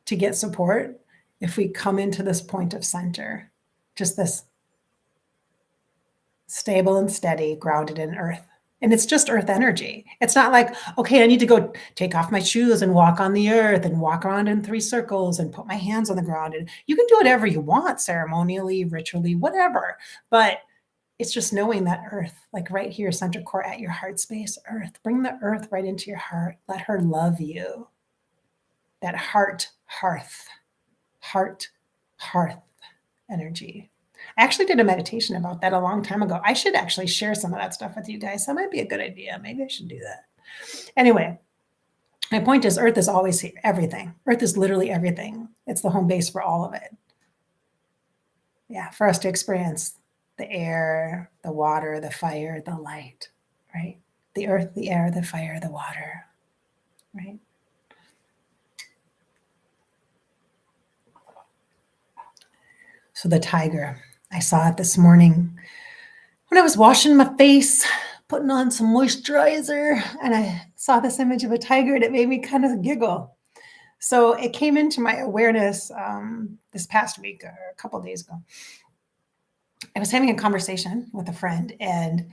to get support if we come into this point of center, just this stable and steady, grounded in earth. And it's just earth energy. It's not like, okay, I need to go take off my shoes and walk on the earth and walk around in 3 circles and put my hands on the ground. And you can do whatever you want, ceremonially, ritually, whatever. But it's just knowing that earth, like right here, center core at your heart space, earth. Bring the earth right into your heart. Let her love you. That heart, hearth energy. I actually did a meditation about that a long time ago. I should actually share some of that stuff with you guys. That might be a good idea. Maybe I should do that. Anyway, my point is earth is always here, everything. Earth is literally everything. It's the home base for all of it. Yeah, for us to experience the air, the water, the fire, the light, right? The earth, the air, the fire, the water, right? So the tiger, I saw it this morning when I was washing my face, putting on some moisturizer, and I saw this image of a tiger and it made me kind of giggle. So it came into my awareness this past week, or a couple of days ago. I was having a conversation with a friend and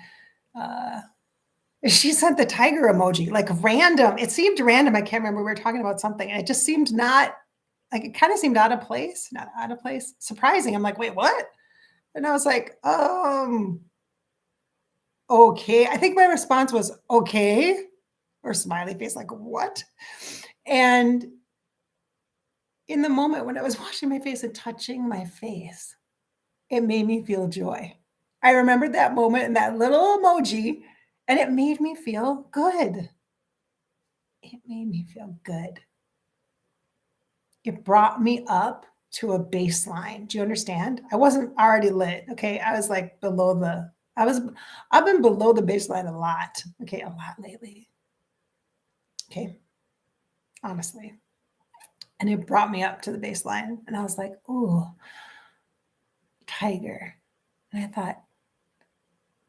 she sent the tiger emoji, like random. It seemed random. I can't remember. We were talking about something and it just seemed not, like it kind of seemed out of place, not out of place, surprising. I'm like, wait, what? And I was like, okay. I think my response was okay, or smiley face, like what? And in the moment when I was washing my face and touching my face, it made me feel joy. I remembered that moment and that little emoji, and it made me feel good. It made me feel good. It brought me up to a baseline. Do you understand? I wasn't already lit. Okay. I was like I've been below the baseline a lot. Okay. A lot lately. Okay. Honestly. And it brought me up to the baseline. And I was like, ooh, tiger. And I thought,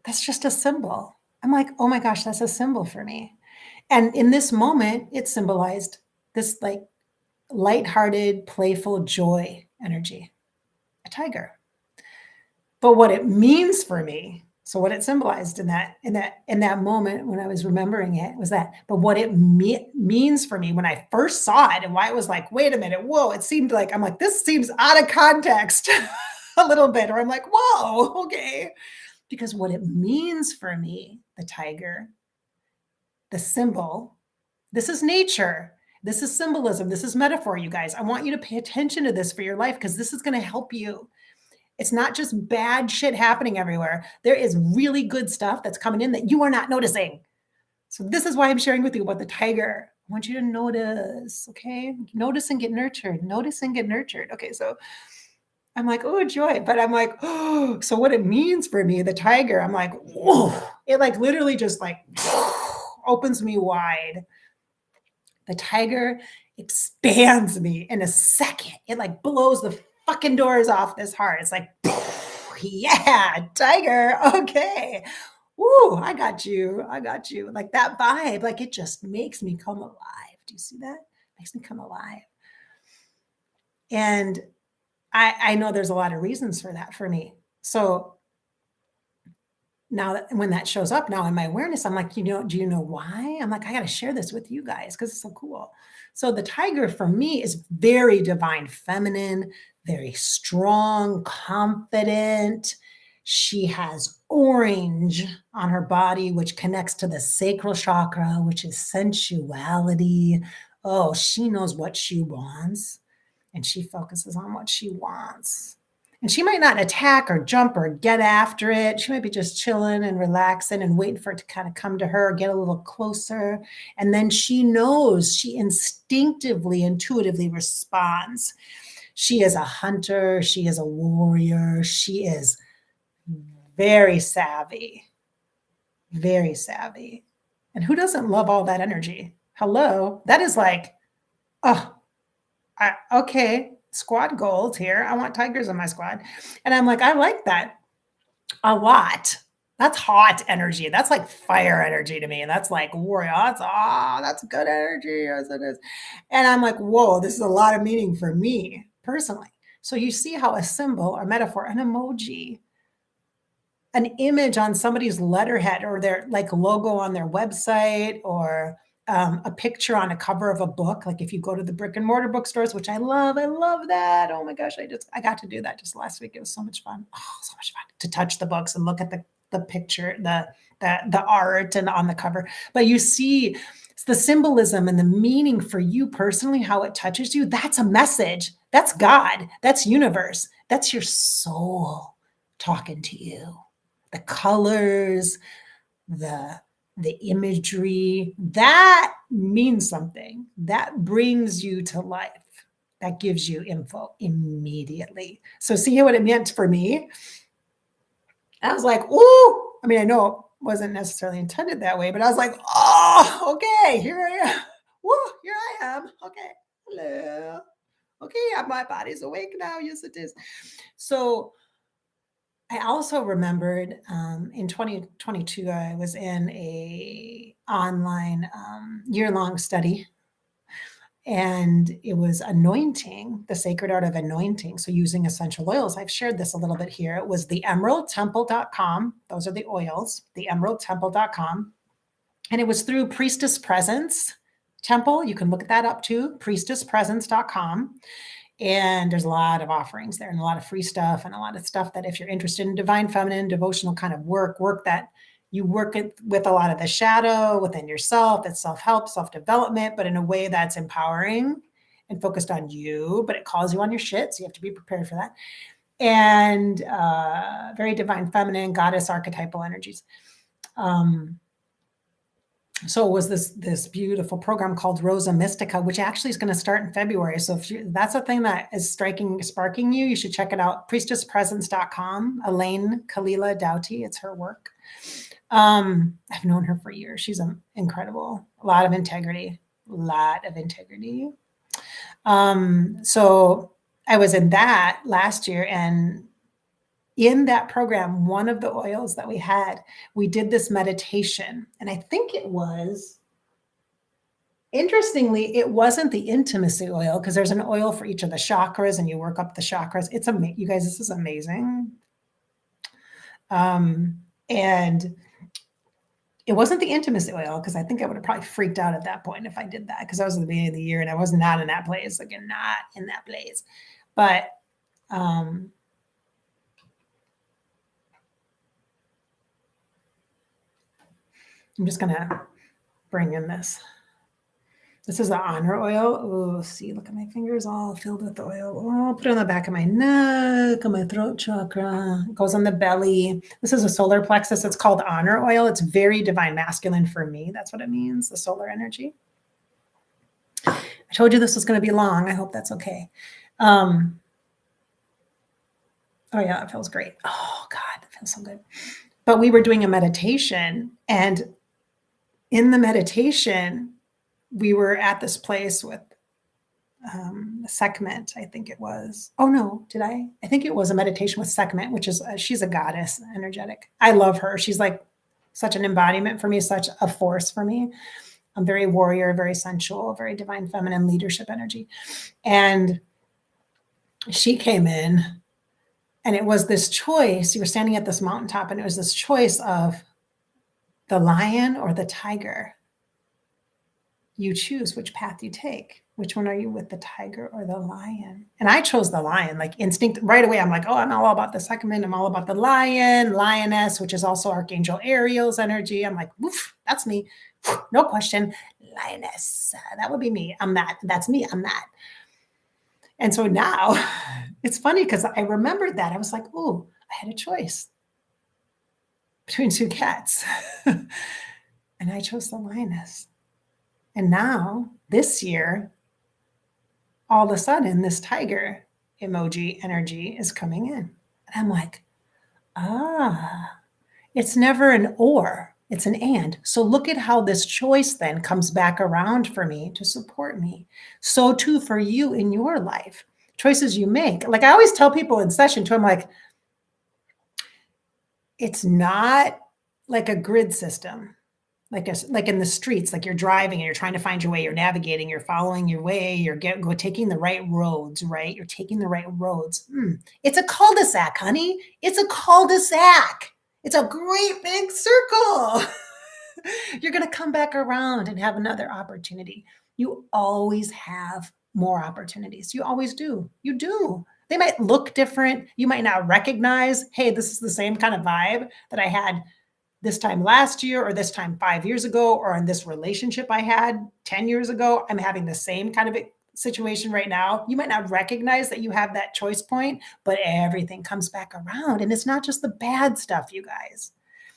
that's just a symbol. I'm like, oh my gosh, that's a symbol for me. And in this moment, it symbolized this like lighthearted, playful joy energy, a tiger. But what it means for me, so what it symbolized in that moment when I was remembering it was that, but what it means for me when I first saw it and why it was like, wait a minute, whoa, it seemed like, I'm like, this seems out of context a little bit, or I'm like, whoa, okay. Because what it means for me, the tiger, the symbol, this is nature. This is symbolism. This is metaphor, you guys. I want you to pay attention to this for your life because this is going to help you. It's not just bad shit happening everywhere. There is really good stuff that's coming in that you are not noticing. So this is why I'm sharing with you about the tiger. I want you to notice, okay? Notice and get nurtured. Notice and get nurtured. Okay, so I'm like, oh, joy. But I'm like, oh, so what it means for me, the tiger, I'm like, whoa. It like literally just like opens me wide. The tiger expands me in a second. It like blows the fucking doors off this heart. It's like, yeah, tiger. Okay. Woo, I got you. I got you. Like that vibe, like it just makes me come alive. Do you see that? Makes me come alive. And I know there's a lot of reasons for that for me. So now that when that shows up now in my awareness, I'm like, do you know why? I'm like, I got to share this with you guys because it's so cool. So the tiger for me is very divine feminine, very strong, confident. She has orange on her body, which connects to the sacral chakra, which is sensuality. Oh, she knows what she wants and she focuses on what she wants. And she might not attack or jump or get after it. She might be just chilling and relaxing and waiting for it to kind of come to her, get a little closer. And then she knows, she instinctively, intuitively responds. She is a hunter. She is a warrior. She is very savvy, very savvy. And who doesn't love all that energy? Hello. That is like, oh, okay, squad goals here. I want tigers in my squad. And I'm like, I like that a lot. That's hot energy. That's like fire energy to me. And that's like warrior. That's good energy. Yes, it is. And I'm like, whoa, this is a lot of meaning for me personally. So you see how a symbol, a metaphor, an emoji, an image on somebody's letterhead or their like logo on their website or a picture on a cover of a book. Like if you go to the brick and mortar bookstores, which I love that. Oh my gosh, I got to do that just last week. It was so much fun. Oh, so much fun to touch the books and look at the picture, the art and on the cover. But you see the symbolism and the meaning for you personally, how it touches you. That's a message. That's God. That's universe. That's your soul talking to you. The colors, the imagery, that means something. That brings you to life. That gives you info immediately. So see what it meant for me? I was like, ooh. I mean, I know it wasn't necessarily intended that way, but I was like, oh, okay, here I am. Woo, here I am. Okay, hello. Okay, my body's awake now. Yes, it is. So I also remembered in 2022, I was in a online year-long study, and it was anointing, the sacred art of anointing. So using essential oils. I've shared this a little bit here. It was the emeraldtemple.com. Those are the oils, the emeraldtemple.com. And it was through Priestess Presence Temple. You can look that up too, priestesspresence.com. And there's a lot of offerings there and a lot of free stuff and a lot of stuff that if you're interested in divine feminine, devotional kind of work that you work with a lot of the shadow within yourself, it's self-help, self-development, but in a way that's empowering and focused on you, but it calls you on your shit. So you have to be prepared for that. And very divine feminine, goddess archetypal energies. So it was this beautiful program called Rosa Mystica, which actually is going to start in February. So if that's a thing that is sparking you, you should check it out. Priestesspresence.com. Elaine Kalila Doughty, it's her work. I've known her for years. She's incredible. A lot of integrity. So I was in that last year, and in that program, one of the oils that we had, we did this meditation. And I think it was, interestingly, it wasn't the intimacy oil because there's an oil for each of the chakras and you work up the chakras. It's amazing. You guys, this is amazing. And it wasn't the intimacy oil because I think I would have probably freaked out at that point if I did that because I was at the beginning of the year and I was not in that place. Again, not in that place. But I'm just going to bring in this. This is the honor oil. Oh, see, look at my fingers all filled with oil. Oh, I'll put it on the back of my neck, on my throat chakra. It goes on the belly. This is a solar plexus. It's called honor oil. It's very divine masculine for me. That's what it means, the solar energy. I told you this was going to be long. I hope that's okay. Oh, yeah, it feels great. Oh, God, it feels so good. But we were doing a meditation, and in the meditation, we were at this place with Sekhmet, I think it was. Oh, no, did I? I think it was a meditation with Sekhmet, which is, she's a goddess, energetic. I love her. She's like such an embodiment for me, such a force for me. I'm very warrior, very sensual, very divine feminine leadership energy. And she came in And it was this choice. You were standing at this mountaintop, and it was this choice of the lion or the tiger. You choose which path you take. Which one are you with, the tiger or the lion? And I chose the lion, like instinct right away. I'm like, oh, I'm all about the second. I'm all about the lion, lioness, which is also Archangel Ariel's energy. I'm like, woof, that's me. No question. Lioness. That would be me. I'm that. That's me. I'm that. And so now it's funny because I remembered that. I was like, oh, I had a choice between two cats. And I chose the lioness. And now this year, all of a sudden, this tiger emoji energy is coming in. And I'm like, it's never an or, it's an and. So look at how this choice then comes back around for me to support me. So too for you in your life, choices you make. Like I always tell people in session too, I'm like, it's not like a grid system. Like in the streets, like you're driving and you're trying to find your way, you're navigating, you're following your way, you're taking the right roads, right? You're taking the right roads. It's a cul-de-sac, honey. It's a cul-de-sac. It's a great big circle. You're going to come back around and have another opportunity. You always have more opportunities. You always do. You do. They might look different. You might not recognize, hey, this is the same kind of vibe that I had this time last year or this time 5 years ago, or in this relationship I had 10 years ago. I'm having the same kind of situation right now. You might not recognize that you have that choice point, but everything comes back around. And it's not just the bad stuff, you guys.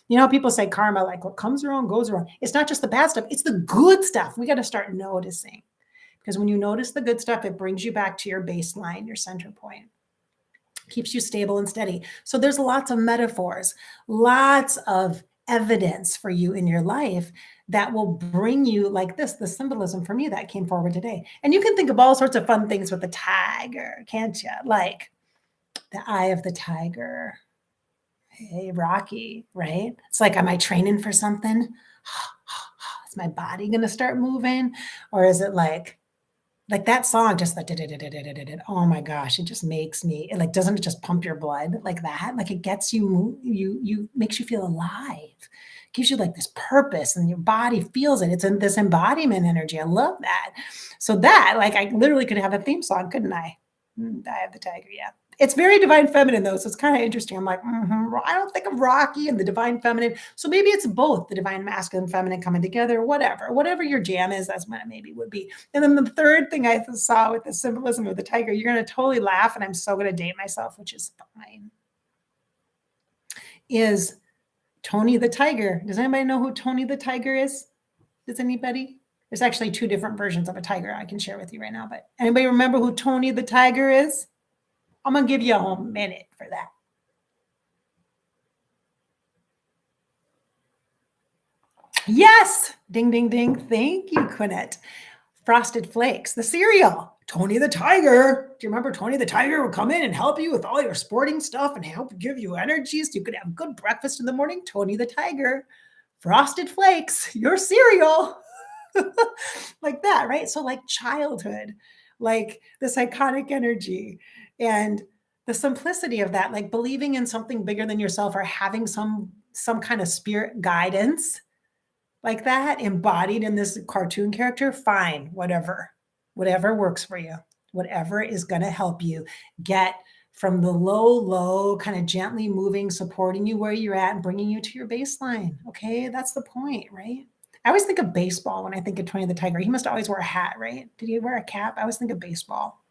You know, people say karma, like what comes around goes around. It's not just the bad stuff. It's the good stuff. We got to start noticing, because when you notice the good stuff, it brings you back to your baseline, your center point. Keeps you stable and steady. So there's lots of metaphors, lots of evidence for you in your life that will bring you like this, the symbolism for me that came forward today. And you can think of all sorts of fun things with the tiger, can't you? Like the eye of the tiger. Hey, Rocky, right? It's like, am I training for something? Is my body going to start moving? Or is it like that song, just that, oh my gosh, it just makes me, doesn't it just pump your blood like that? Like it gets you makes you feel alive, gives you like this purpose, and your body feels it. It's in this embodiment energy. I love that. So that, like, I literally could have a theme song, couldn't I? I have the tiger, yeah. It's very divine feminine though, so it's kind of interesting. I'm like, I don't think of Rocky and the divine feminine. So maybe it's both the divine masculine and feminine coming together, whatever your jam is, that's what it maybe would be. And then the third thing I saw with the symbolism of the tiger, you're going to totally laugh, and I'm so going to date myself, which is fine, is Tony the tiger. Does anybody know who Tony the tiger is? Does anybody? There's actually two different versions of a tiger I can share with you right now, but anybody remember who Tony the tiger is? I'm going to give you a whole minute for that. Yes. Ding, ding, ding. Thank you, Quinette. Frosted Flakes, the cereal. Tony the Tiger. Do you remember Tony the Tiger would come in and help you with all your sporting stuff and help give you energy so you could have good breakfast in the morning? Tony the Tiger. Frosted Flakes, your cereal. Like that, right? So like childhood, like this iconic energy, and the simplicity of that, like believing in something bigger than yourself, or having some kind of spirit guidance like that embodied in this cartoon character. Fine, whatever works for you, whatever is going to help you get from the low, kind of gently moving, supporting you where you're at and bringing you to your baseline. Okay, that's the point, right? I always think of baseball when I think of Tony the Tiger. He must always wear a hat, right? Did he wear a cap? I always think of baseball.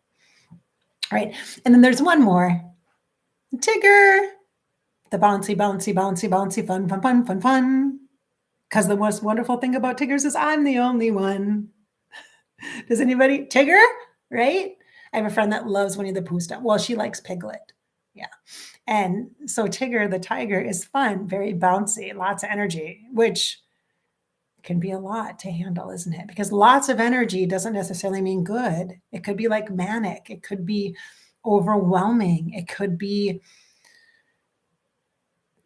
Right. And then there's one more. Tigger. The bouncy, bouncy, bouncy, bouncy, fun, fun, fun, fun, fun. Because the most wonderful thing about Tiggers is I'm the only one. Does anybody? Tigger, right? I have a friend that loves Winnie the Pooh stuff. Well, she likes Piglet. Yeah. And so Tigger, the tiger, is fun, very bouncy, lots of energy, which can be a lot to handle, isn't it? Because lots of energy doesn't necessarily mean good. It could be like manic. It could be overwhelming. It could be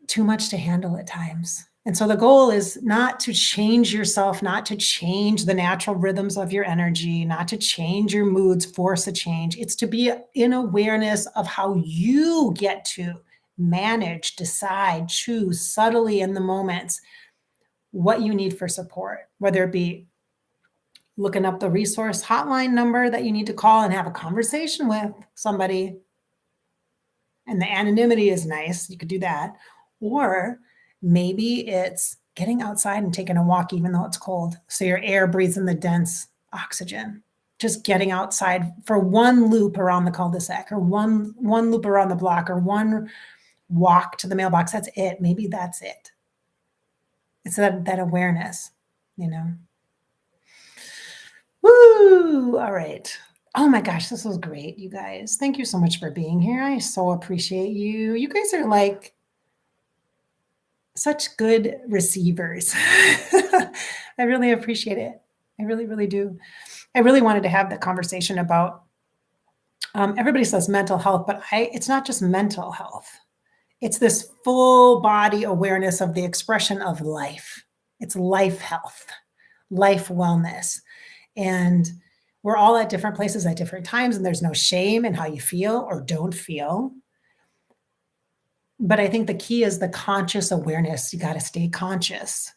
too much to handle at times. And so the goal is not to change yourself, not to change the natural rhythms of your energy, not to change your moods, force a change. It's to be in awareness of how you get to manage, decide, choose subtly in the moments what you need for support, whether it be looking up the resource hotline number that you need to call and have a conversation with somebody. And the anonymity is nice. You could do that. Or maybe it's getting outside and taking a walk, even though it's cold. So your air breathes in the dense oxygen. Just getting outside for one loop around the cul-de-sac, or one loop around the block, or one walk to the mailbox. That's it. Maybe that's it. It's that awareness, you know. Woo! All right. Oh my gosh, this was great, you guys. Thank you so much for being here. I so appreciate you. You guys are like such good receivers. I really appreciate it. I really, really do. I really wanted to have the conversation about, everybody says mental health, but it's not just mental health. It's this full body awareness of the expression of life. It's life health, life wellness. And we're all at different places at different times, and there's no shame in how you feel or don't feel. But I think the key is the conscious awareness. You got to stay conscious.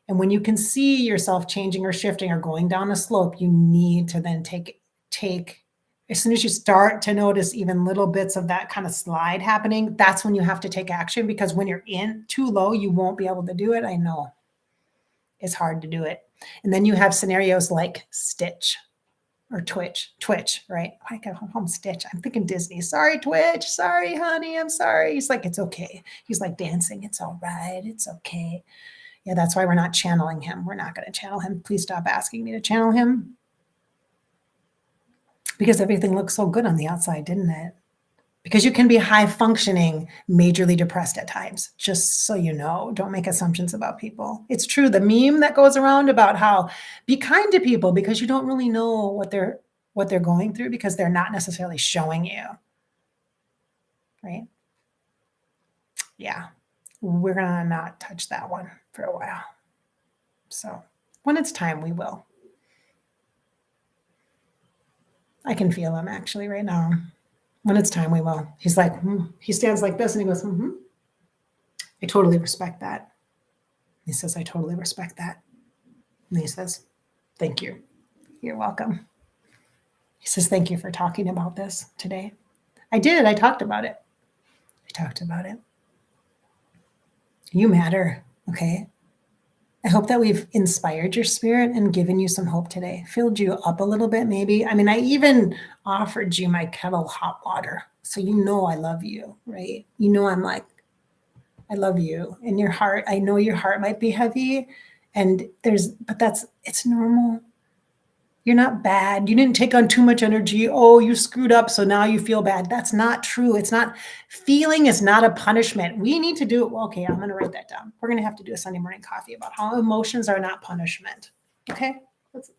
And when you can see yourself changing or shifting or going down a slope, you need to then take, as soon as you start to notice even little bits of that kind of slide happening, that's when you have to take action, because when you're in too low, you won't be able to do it. I know it's hard to do it. And then you have scenarios like Stitch or Twitch, right? I got home Stitch. I'm thinking Disney. Sorry, Twitch. Sorry, honey. I'm sorry. He's like, it's okay. He's like dancing. It's all right. It's okay. Yeah, that's why we're not channeling him. We're not going to channel him. Please stop asking me to channel him. Because everything looks so good on the outside, didn't it? Because you can be high functioning, majorly depressed at times, just so you know. Don't make assumptions about people. It's true. The meme that goes around about how be kind to people because you don't really know what they're going through, because they're not necessarily showing you. Right? Yeah. We're going to not touch that one for a while. So when it's time, we will. I can feel him actually right now. When it's time, we will. He's like, he stands like this and he goes, I totally respect that. He says, I totally respect that. And he says, thank you. You're welcome. He says, thank you for talking about this today. I did. I talked about it. You matter. Okay. I hope that we've inspired your spirit and given you some hope today, filled you up a little bit, maybe. I mean, I even offered you my kettle hot water. So you know I love you, right? You know I'm like, I love you. In your heart, I know your heart might be heavy, but it's normal. You're not bad. You didn't take on too much energy. Oh, you screwed up, so now you feel bad. That's not true. It's not, feeling is not a punishment. We need to do it. Well, okay, I'm going to write that down. We're going to have to do a Sunday morning coffee about how emotions are not punishment. Okay? Let's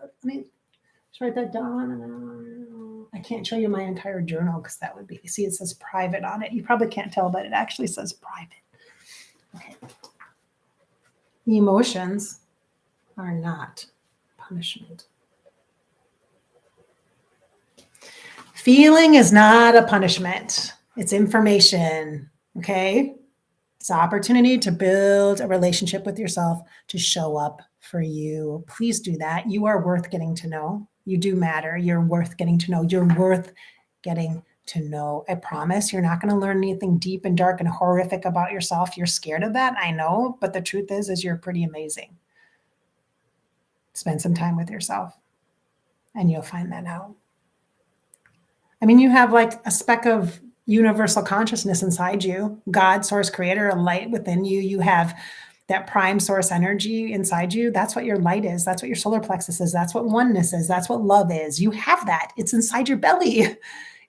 write that down. I can't show you my entire journal because that would be, see, it says private on it. You probably can't tell, but it actually says private. Okay. Emotions are not punishment. Feeling is not a punishment. It's information, okay? It's an opportunity to build a relationship with yourself, to show up for you. Please do that. You are worth getting to know. You do matter. You're worth getting to know. You're worth getting to know. I promise you're not going to learn anything deep and dark and horrific about yourself. You're scared of that, I know, but the truth is you're pretty amazing. Spend some time with yourself and you'll find that out. I mean, you have like a speck of universal consciousness inside you, God, source, creator, a light within you. You have that prime source energy inside you. That's what your light is. That's what your solar plexus is. That's what oneness is. That's what love is. You have that. It's inside your belly.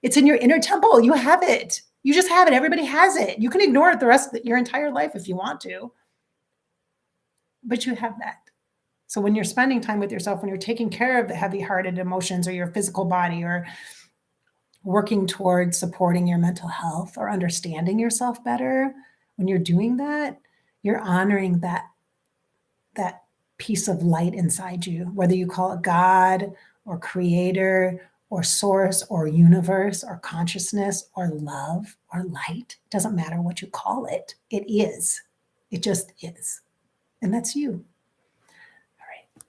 It's in your inner temple. You have it. You just have it. Everybody has it. You can ignore it the rest of your entire life if you want to, but you have that. So when you're spending time with yourself, when you're taking care of the heavy-hearted emotions or your physical body, or working towards supporting your mental health or understanding yourself better, when you're doing that, you're honoring that that piece of light inside you, whether you call it God or creator or source or universe or consciousness or love or light. It doesn't matter what you call it. It is. It just is. And that's you. All right.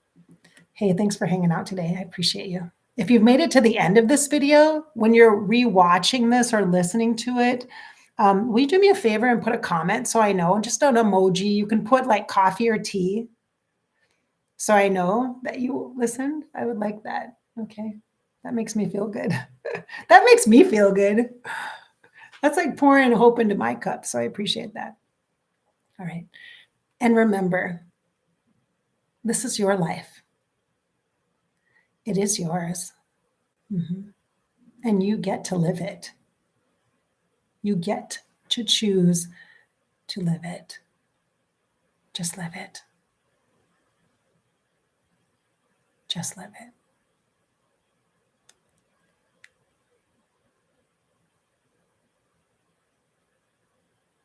Hey, thanks for hanging out today. I appreciate you. If you've made it to the end of this video, when you're rewatching this or listening to it, will you do me a favor and put a comment so I know? Just an emoji. You can put like coffee or tea so I know that you listened. I would like that. Okay. That makes me feel good. That makes me feel good. That's like pouring hope into my cup. So I appreciate that. All right. And remember, this is your life. It is yours. And you get to live it. You get to choose to live it. Just live it. Just live it.